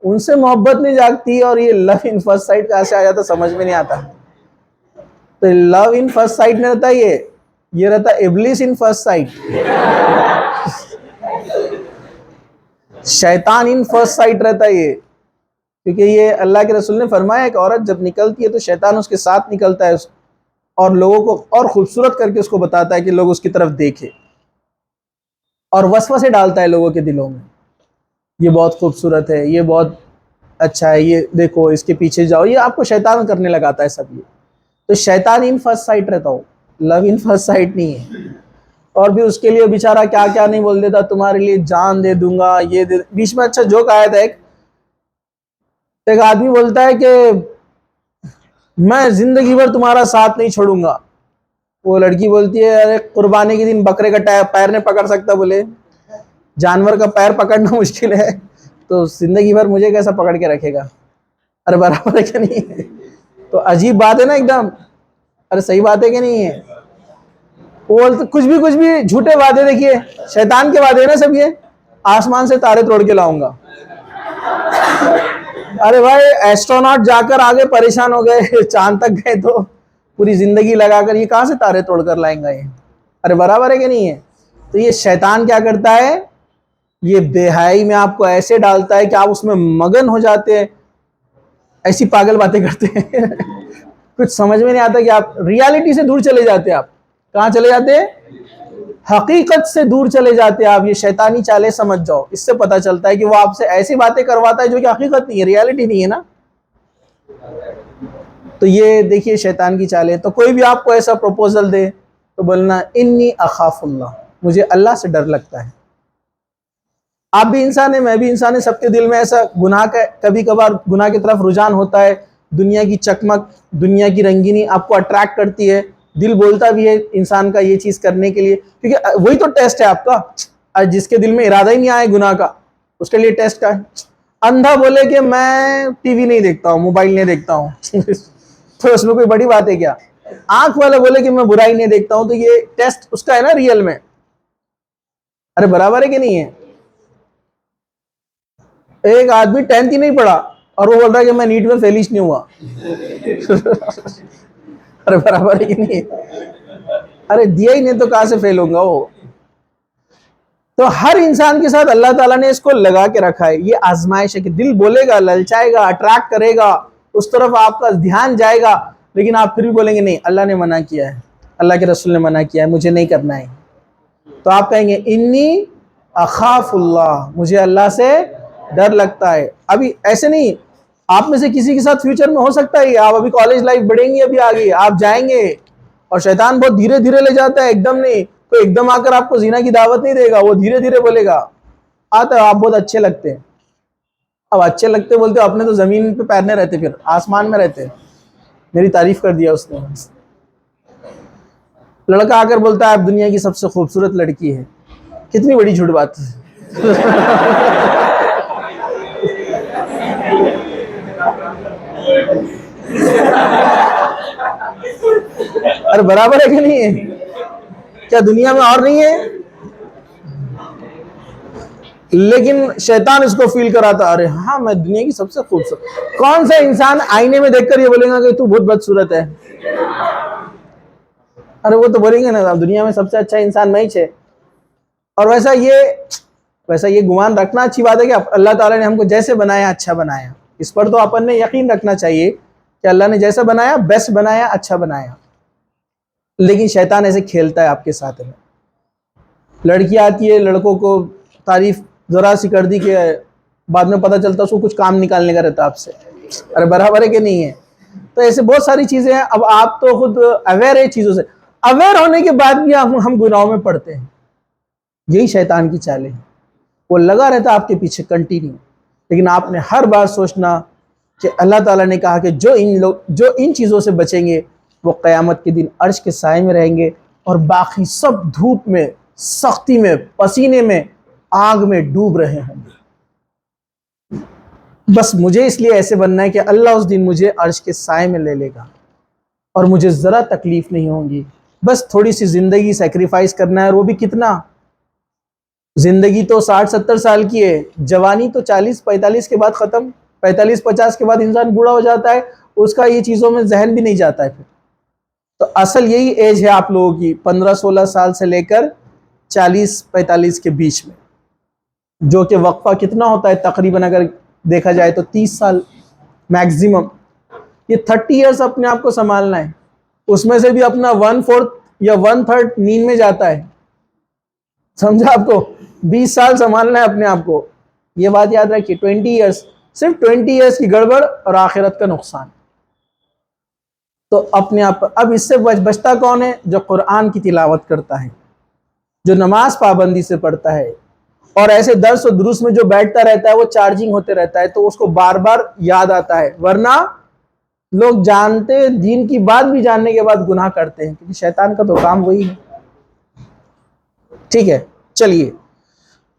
ان سے محبت نہیں جاگتی. اور یہ لو ان فرسٹ سائٹ کہاں سے آ جاتا سمجھ میں نہیں آتا. تو لو ان فرسٹ سائٹ میں رہتا یہ رہتا ابلیس ان فرسٹ سائٹ, شیطان ان فرسٹ سائٹ رہتا یہ. کیونکہ یہ اللہ کے رسول نے فرمایا کہ عورت جب نکلتی ہے تو شیطان اس کے ساتھ نکلتا ہے اور لوگوں کو اور خوبصورت کر کے اس کو بتاتا ہے کہ لوگ اس کی طرف دیکھیں, اور وسوسے ڈالتا ہے لوگوں کے دلوں میں, یہ بہت خوبصورت ہے, یہ بہت اچھا ہے, یہ دیکھو اس کے پیچھے جاؤ. یہ آپ کو شیطان کرنے لگاتا ہے سب. یہ تو شیطان ان فرسٹ سائٹ رہتا ہو, لو ان فرسٹ سائٹ نہیں ہے. اور بھی اس کے لیے بیچارہ کیا کیا نہیں بول دیتا, تمہارے لیے جان دے دوں گا, یہ دے. بیچ میں اچھا جوک آیا تھا, ایک آدمی بولتا ہے کہ میں زندگی بھر تمہارا ساتھ نہیں چھوڑوں گا. وہ لڑکی بولتی ہے ارے قربانی کے دن بکرے کا پیر نہیں پکڑ سکتا. بولے جانور کا پیر پکڑنا مشکل ہے تو زندگی بھر مجھے کیسا پکڑ کے رکھے گا. ارے برابر ہے کہ نہیں ہے؟ تو عجیب بات ہے نا ایک دم. ارے صحیح بات ہے کہ نہیں ہے؟ وہ کچھ بھی جھوٹے وعدے, دیکھیے شیطان کے وعدے نا سب. یہ آسمان سے تارے توڑ کے لاؤں گا. ارے بھائی ایسٹروناٹ جا کر آگے پریشان ہو گئے, چاند تک گئے تو پوری زندگی لگا کر یہ کہاں سے تارے توڑ کر لائیں گا یہ. ارے برابر ہے کہ نہیں ہے؟ تو یہ شیطان کیا کرتا ہے, یہ بے حیائی میں آپ کو ایسے ڈالتا ہے کہ آپ اس میں مگن ہو جاتے ہیں, ایسی پاگل باتیں کرتے ہیں کچھ سمجھ میں نہیں آتا کہ آپ ریالٹی سے دور چلے جاتے ہیں. آپ کہاں چلے جاتے ہیں؟ حقیقت سے دور چلے جاتے ہیں آپ. یہ شیطانی چالیں سمجھ جاؤ, اس سے پتہ چلتا ہے کہ وہ آپ سے ایسی باتیں کرواتا ہے جو کہ حقیقت نہیں ہے, ریالٹی نہیں ہے نا. تو یہ دیکھیے شیطان کی چالیں. تو کوئی بھی آپ کو ایسا پروپوزل دے تو بولنا انی اخاف اللہ, مجھے اللہ سے ڈر لگتا ہے. آپ بھی انسان ہیں، میں بھی انسان ہے، سب کے دل میں ایسا گناہ کا کبھی کبھار گناہ کی طرف رجحان ہوتا ہے. دنیا کی چکمک، دنیا کی رنگینی آپ کو اٹریکٹ کرتی ہے، دل بولتا بھی ہے انسان کا یہ چیز کرنے کے لیے، کیونکہ وہی تو ٹیسٹ ہے آپ کا. جس کے دل میں ارادہ ہی نہیں آئے گناہ کا، اس کے لیے ٹیسٹ کا ہے. اندھا بولے کہ میں ٹی وی نہیں دیکھتا ہوں، موبائل نہیں دیکھتا ہوں تو اس میں کوئی بڑی بات ہے کیا؟ آنکھ والا بولے کہ میں برائی نہیں دیکھتا ہوں، تو یہ ٹیسٹ اس کا ہے نا ریئل میں. ارے برابر ہے کہ نہیں ہے؟ ایک آدمی 10th ہی نہیں پڑھا اور وہ بول رہا ہے کہ میں نیٹ میں فیلش نہیں ہوا. ارے برابر ہے کہ نہیں ہے؟ ارے دیا ہی نہیں تو کہاں سے فیل ہوں گا وہ؟ تو ہر انسان کے ساتھ اللہ تعالیٰ نے اس کو لگا کے رکھا ہے. یہ آزمائش ہے کہ دل بولے گا، للچائے گا، اٹریکٹ کرے گا، اس طرف آپ کا دھیان جائے گا، لیکن آپ پھر بھی بولیں گے نہیں، اللہ نے منع کیا ہے، اللہ کے رسول نے منع کیا ہے، مجھے نہیں کرنا ہے. تو آپ کہیں گے انی اخاف اللہ، مجھے اللہ سے ڈر لگتا ہے. ابھی ایسے نہیں، آپ میں سے کسی کے ساتھ فیوچر میں ہو سکتا ہے، آپ ابھی کالج لائف بڑھیں گی، ابھی آگے آپ جائیں گے اور شیطان بہت دھیرے دھیرے لے جاتا ہے، ایک دم نہیں. تو ایک دم آ کر آپ کو زنا کی دعوت نہیں دے گا، وہ دھیرے دھیرے بولے گا. آتا ہے آپ بہت اچھے لگتے ہیں، اب اچھے لگتے بولتے اپنے تو زمین پہ پیرنے رہتے، پھر آسمان میں رہتے. میری تعریف کر دیا اس نے. لڑکا آ کر بولتا ہے آپ دنیا کی سب سے خوبصورت لڑکی ہے. کتنی بڑی جھوٹ بات ہے. ارے برابر ہے کہ نہیں ہے؟ کیا دنیا میں اور نہیں ہے؟ لیکن شیطان اس کو فیل کراتا، ارے ہاں میں دنیا کی سب سے خوبصورت. کون سا انسان آئینے میں دیکھ کر یہ بولے گا کہ تو بہت بدصورت ہے؟ ارے وہ تو بولیں گے نا دنیا میں سب سے اچھا انسان میں ہی ہے. اور ویسا یہ گمان رکھنا اچھی بات ہے کہ اللہ تعالیٰ نے ہم کو جیسے بنایا اچھا بنایا. اس پر تو اپن نے یقین رکھنا چاہیے کہ اللہ نے جیسا بنایا بیسٹ بنایا، اچھا بنایا. لیکن شیطان ایسے کھیلتا ہے آپ کے ساتھ میں. لڑکی آتی ہے، لڑکوں کو تعریف ذرا سی کر دی کہ بعد میں پتہ چلتا اس کو کچھ کام نکالنے کا رہتا آپ سے. ارے برابر ہے کہ نہیں ہے؟ تو ایسے بہت ساری چیزیں ہیں. اب آپ تو خود اویئر ہے چیزوں سے، اویئر ہونے کے بعد بھی ہم گناہوں میں پڑتے ہیں. یہی شیطان کی چالیں ہیں، وہ لگا رہتا آپ کے پیچھے کنٹینیو. لیکن آپ نے ہر بار سوچنا کہ اللہ تعالیٰ نے کہا کہ جو ان چیزوں سے بچیں گے وہ قیامت کے دن عرش کے سائے میں رہیں گے، اور باقی سب دھوپ میں، سختی میں، پسینے میں، آگ میں ڈوب رہے ہوں گے. بس مجھے اس لیے ایسے بننا ہے کہ اللہ اس دن مجھے عرش کے سائے میں لے لے گا اور مجھے ذرا تکلیف نہیں ہوگی. بس تھوڑی سی زندگی سیکریفائز کرنا ہے، اور وہ بھی کتنا؟ زندگی تو 60-70 سال کی ہے، جوانی تو 40-45 کے بعد ختم. 45-50 کے بعد انسان بوڑھا ہو جاتا ہے، اس کا یہ چیزوں میں ذہن بھی نہیں جاتا ہے پھر. تو اصل یہی ایج ہے آپ لوگوں کی، 15-16 سال سے لے کر 40-45 کے بیچ میں، جو کہ وقفہ کتنا ہوتا ہے تقریباً اگر دیکھا جائے تو 30 سال میکزیمم. یہ 30 ایئرس اپنے آپ کو سنبھالنا ہے. اس میں سے بھی اپنا 1/4 یا 1/3 نیند میں جاتا ہے. سمجھا آپ کو؟ 20 سال سنبھالنا ہے اپنے آپ کو. یہ بات یاد رکھیے، 20 ایئرس، صرف 20 ایئرس کی گڑبڑ اور آخرت کا نقصان. تو اپنے آپ اب اس سے بچتا کون ہے؟ جو قرآن کی تلاوت کرتا ہے، جو نماز پابندی سے پڑھتا ہے، اور ایسے درس و دروس میں جو بیٹھتا رہتا ہے، وہ چارجنگ ہوتے رہتا ہے تو اس کو بار بار یاد آتا ہے. ورنہ لوگ جانتے دین کی بات بھی جاننے کے بعد گناہ کرتے ہیں، کیونکہ شیطان کا تو کام وہی ہے. ٹھیک ہے، چلیے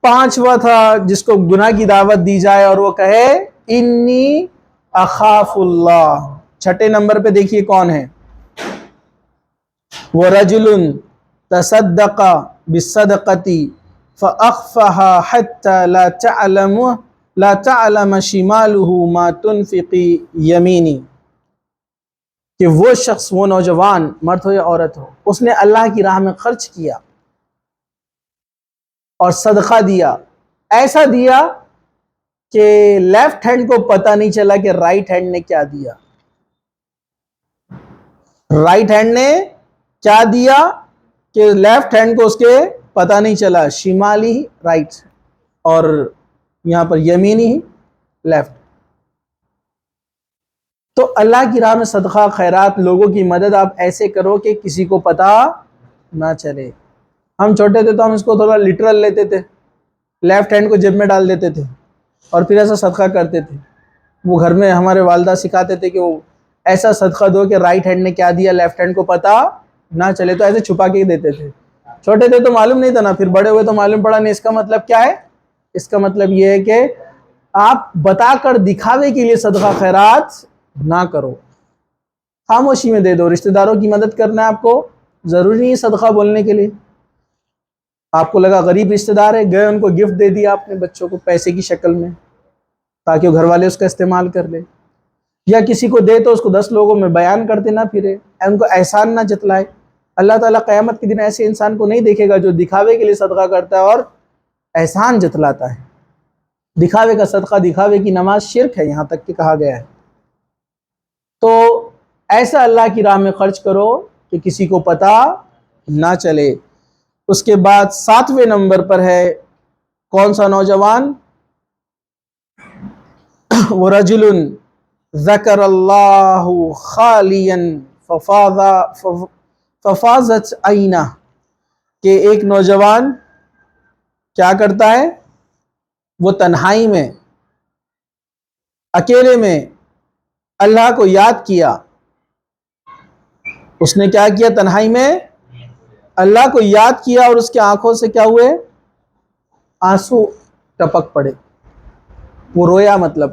5واں تھا جس کو گناہ کی دعوت دی جائے اور وہ کہے انی اخاف اللہ. 6 نمبر پہ دیکھیے کون ہے؟ وَرَجُلٌ تَصَدَّقَ بِالصَّدَقَةِ فَأَخْفَاهَا حَتَّى لَا تَعْلَمَ شِمَالُهُ مَا تُنْفِقُ يَمِينُهُ. کہ وہ شخص، وہ نوجوان، مرد ہو یا عورت ہو، اس نے اللہ کی راہ میں خرچ کیا اور صدقہ دیا، ایسا دیا کہ لیفٹ ہینڈ کو پتہ نہیں چلا کہ رائٹ ہینڈ نے کیا دیا. رائٹ ہینڈ نے کیا دیا کہ لیفٹ ہینڈ کو اس کے پتہ نہیں چلا. شمالی رائٹ، اور یہاں پر یمینی لیفٹ. تو اللہ کی راہ میں صدقہ، خیرات، لوگوں کی مدد آپ ایسے کرو کہ کسی کو پتہ نہ چلے. ہم چھوٹے تھے تو ہم اس کو تھوڑا لٹرل لیتے تھے. لیفٹ ہینڈ کو جیب میں ڈال دیتے تھے اور پھر ایسا صدقہ کرتے تھے. وہ گھر میں ہمارے والدہ سکھاتے تھے کہ وہ ایسا صدقہ دو کہ رائٹ ہینڈ نے کیا دیا لیفٹ ہینڈ کو پتہ نہ چلے, تو ایسے چھپا کے دیتے تھے. چھوٹے تھے تو معلوم نہیں تھا نا, پھر بڑے ہوئے تو معلوم پڑا نہیں. اس کا مطلب کیا ہے؟ اس کا مطلب یہ ہے کہ آپ بتا کر دکھاوے کے لیے صدقہ خیرات نہ کرو, خاموشی میں دے دو. رشتہ داروں کی مدد کرنا ہے آپ کو, ضروری نہیں ہے صدقہ بولنے کے لیے. آپ کو لگا غریب رشتہ دار ہے, گئے ان کو گفٹ دے دیا آپ نے بچوں کو پیسے کی شکل میں تاکہ وہ گھر والے اس کا استعمال کر لیں, یا کسی کو دے تو اس کو 10 لوگوں میں بیان کرتے نہ پھرے, ان کو احسان نہ جتلائے. اللہ تعالیٰ قیامت کے دن ایسے انسان کو نہیں دیکھے گا جو دکھاوے کے لیے صدقہ کرتا ہے اور احسان جتلاتا ہے. دکھاوے کا صدقہ, دکھاوے کی نماز شرک ہے, یہاں تک کہ کہا گیا ہے. تو ایسا اللہ کی راہ میں خرچ کرو کہ کسی کو پتہ نہ چلے. اس کے بعد 7ویں نمبر پر ہے کون سا نوجوان؟ وَرَجُلٌ ذَكَرَ اللَّهُ خَالِيًا فَفَاضَتْ عَيْنَهُ, کہ ایک نوجوان کیا کرتا ہے؟ وہ تنہائی میں, اکیلے میں اللہ کو یاد کیا. اس نے کیا کیا؟ تنہائی میں اللہ کو یاد کیا اور اس کی آنکھوں سے کیا ہوئے؟ آنسو ٹپک پڑے. وہ رویا, مطلب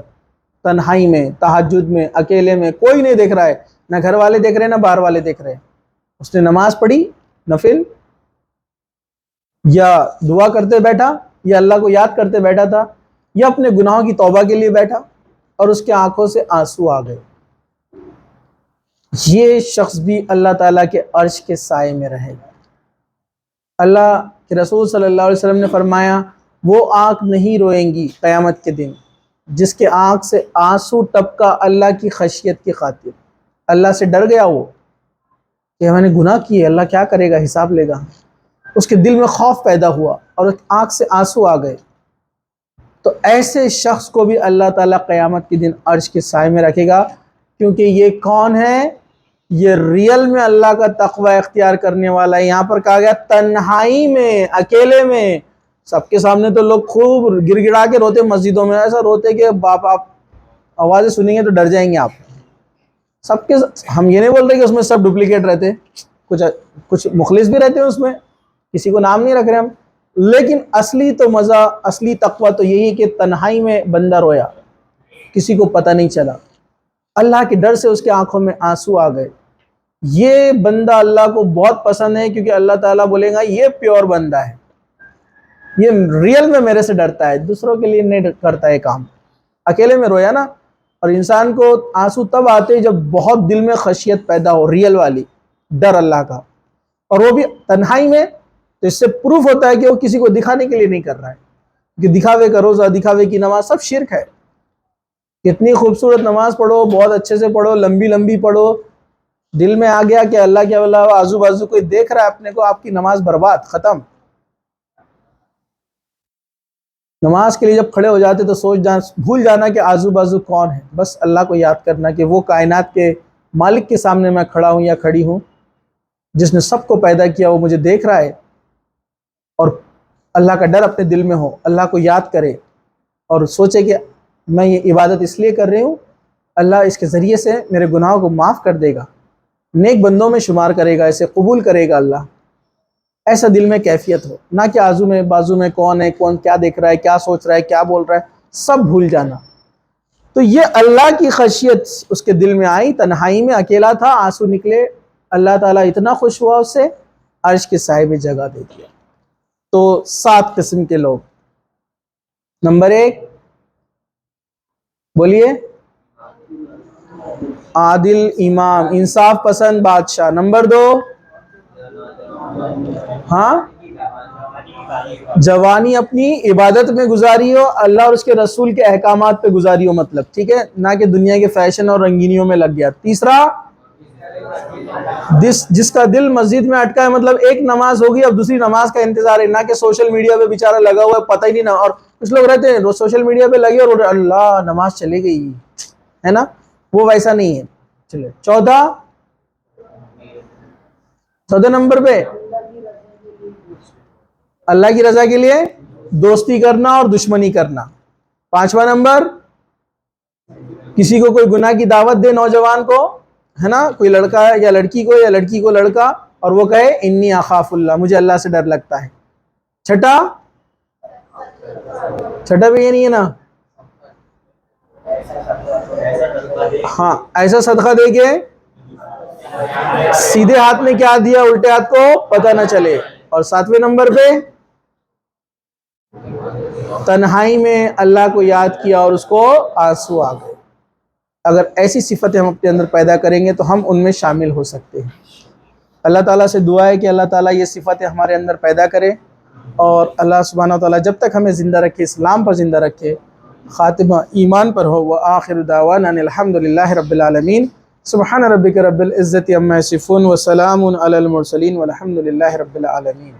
تنہائی میں, تہجد میں, اکیلے میں, کوئی نہیں دیکھ رہا ہے, نہ گھر والے دیکھ رہے نہ باہر والے دیکھ رہے. اس نے نماز پڑھی نفل, یا دعا کرتے بیٹھا, یا اللہ کو یاد کرتے بیٹھا تھا, یا اپنے گناہوں کی توبہ کے لیے بیٹھا, اور اس کے آنکھوں سے آنسو آ گئے. یہ شخص بھی اللہ تعالیٰ کے عرش کے سائے میں رہے گا. اللہ کے رسول صلی اللہ علیہ وسلم نے فرمایا وہ آنکھ نہیں روئیں گی قیامت کے دن جس کے آنکھ سے آنسو ٹپکا اللہ کی خشیت کی خاطر. اللہ سے ڈر گیا وہ کہ میں نے گناہ کیے, اللہ کیا کرے گا, حساب لے گا. اس کے دل میں خوف پیدا ہوا اور آنکھ سے آنسو آ گئے. تو ایسے شخص کو بھی اللہ تعالیٰ قیامت کے دن عرش کے سائے میں رکھے گا, کیونکہ یہ کون ہے؟ یہ ریئل میں اللہ کا تقوی اختیار کرنے والا ہے. یہاں پر کہا گیا تنہائی میں, اکیلے میں. سب کے سامنے تو لوگ خوب گر گڑا کے روتے مسجدوں میں, ایسا روتے کہ باپ آپ آوازیں سنیں گے تو ڈر جائیں گے آپ. سب کے, ہم یہ نہیں بول رہے کہ اس میں سب ڈپلیکیٹ رہتے, کچھ مخلص بھی رہتے ہیں اس میں, کسی کو نام نہیں رکھ رہے ہم, لیکن اصلی تو مزہ, اصلی تقوی تو یہی ہے کہ تنہائی میں بندہ رویا, کسی کو پتہ نہیں چلا, اللہ کے ڈر سے اس کے آنکھوں میں آنسو آ گئے. یہ بندہ اللہ کو بہت پسند ہے, کیونکہ اللہ تعالیٰ بولے گا یہ پیور بندہ ہے, یہ ریئل میں میرے سے ڈرتا ہے, دوسروں کے لیے نہیں کرتا ہے کام. اکیلے میں رویا نا, اور انسان کو آنسو تب آتے جب بہت دل میں خشیت پیدا ہو, ریئل والی, ڈر اللہ کا, اور وہ بھی تنہائی میں. تو اس سے پروف ہوتا ہے کہ وہ کسی کو دکھانے کے لیے نہیں کر رہا ہے, کہ دکھاوے کا روزہ, دکھاوے کی نماز, سب شرک ہے. کتنی خوبصورت نماز پڑھو, بہت اچھے سے پڑھو, لمبی لمبی پڑھو, دل میں آ گیا کہ اللہ کے علاوہ آزو بازو کوئی دیکھ رہا ہے اپنے کو, آپ کی نماز برباد, ختم. نماز کے لیے جب کھڑے ہو جاتے تو بھول جانا کہ آزو بازو کون ہے, بس اللہ کو یاد کرنا کہ وہ کائنات کے مالک کے سامنے میں کھڑا ہوں یا کھڑی ہوں, جس نے سب کو پیدا کیا, وہ مجھے دیکھ رہا ہے. اور اللہ کا ڈر اپنے دل میں ہو, اللہ کو یاد کرے اور سوچے کہ میں یہ عبادت اس لیے کر رہی ہوں, اللہ اس کے ذریعے سے میرے گناہوں کو معاف کر دے گا, نیک بندوں میں شمار کرے گا, اسے قبول کرے گا اللہ. ایسا دل میں کیفیت ہو, نہ کہ آزو میں بازو میں کون ہے, کون کیا دیکھ رہا ہے, کیا سوچ رہا ہے, کیا بول رہا ہے, سب بھول جانا. تو یہ اللہ کی خشیت اس کے دل میں آئی, تنہائی میں اکیلا تھا, آنسو نکلے, اللہ تعالیٰ اتنا خوش ہوا اس سے, عرش کے سائے میں جگہ دے دیا. تو 7 قسم کے لوگ. نمبر 1 بولیے, عادل امام, انصاف پسند بادشاہ. نمبر 2 ہاں, جوانی اپنی عبادت میں گزاری ہو, اللہ اور اس کے رسول کے احکامات پہ گزاری ہو, مطلب ٹھیک ہے, نہ کہ دنیا کے فیشن اور رنگینیوں میں لگ گیا. تیسرا جس کا دل مسجد میں اٹکا ہے, مطلب ایک نماز ہوگی اب دوسری نماز کا انتظار ہے, نہ کہ سوشل میڈیا پہ بیچارہ لگا ہوا ہے, پتہ ہی نہیں نا. اور کچھ لوگ رہتے ہیں سوشل میڈیا پہ لگے اور اللہ نماز چلے گئی ہے نا, وہ ویسا نہیں ہے. چلے 14 نمبر پہ اللہ کی رضا کے لیے دوستی کرنا اور دشمنی کرنا۔ 5واں نمبر، کسی کو کوئی گناہ کی دعوت دے نوجوان کو، ہے نا، کوئی لڑکا یا لڑکی کو یا لڑکی کو لڑکا، اور وہ کہے انی اخاف اللہ، مجھے اللہ سے ڈر لگتا ہے۔ چھٹا بھی یہ نہیں ہے نا، ہاں ایسا صدقہ دے کے سیدھے ہاتھ میں کیا دیا الٹے ہاتھ کو پتہ نہ چلے۔ اور 7ویں نمبر پہ تنہائی میں اللہ کو یاد کیا اور اس کو آنسو آ گئے۔ اگر ایسی صفتیں ہم اپنے اندر پیدا کریں گے تو ہم ان میں شامل ہو سکتے ہیں۔ اللہ تعالیٰ سے دعا ہے کہ اللہ تعالیٰ یہ صفتیں ہمارے اندر پیدا کرے، اور اللہ سبحانہ و تعالیٰ جب تک ہمیں زندہ رکھے، اسلام پر زندہ رکھے، خاتمہ ایمان پر ہو۔ وآخر دعوانا ان الحمد للہ رب العالمین۔ سبحان ربک رب العزت عما یصفون وسلام علی المرسلین والحمد للہ رب العالمین۔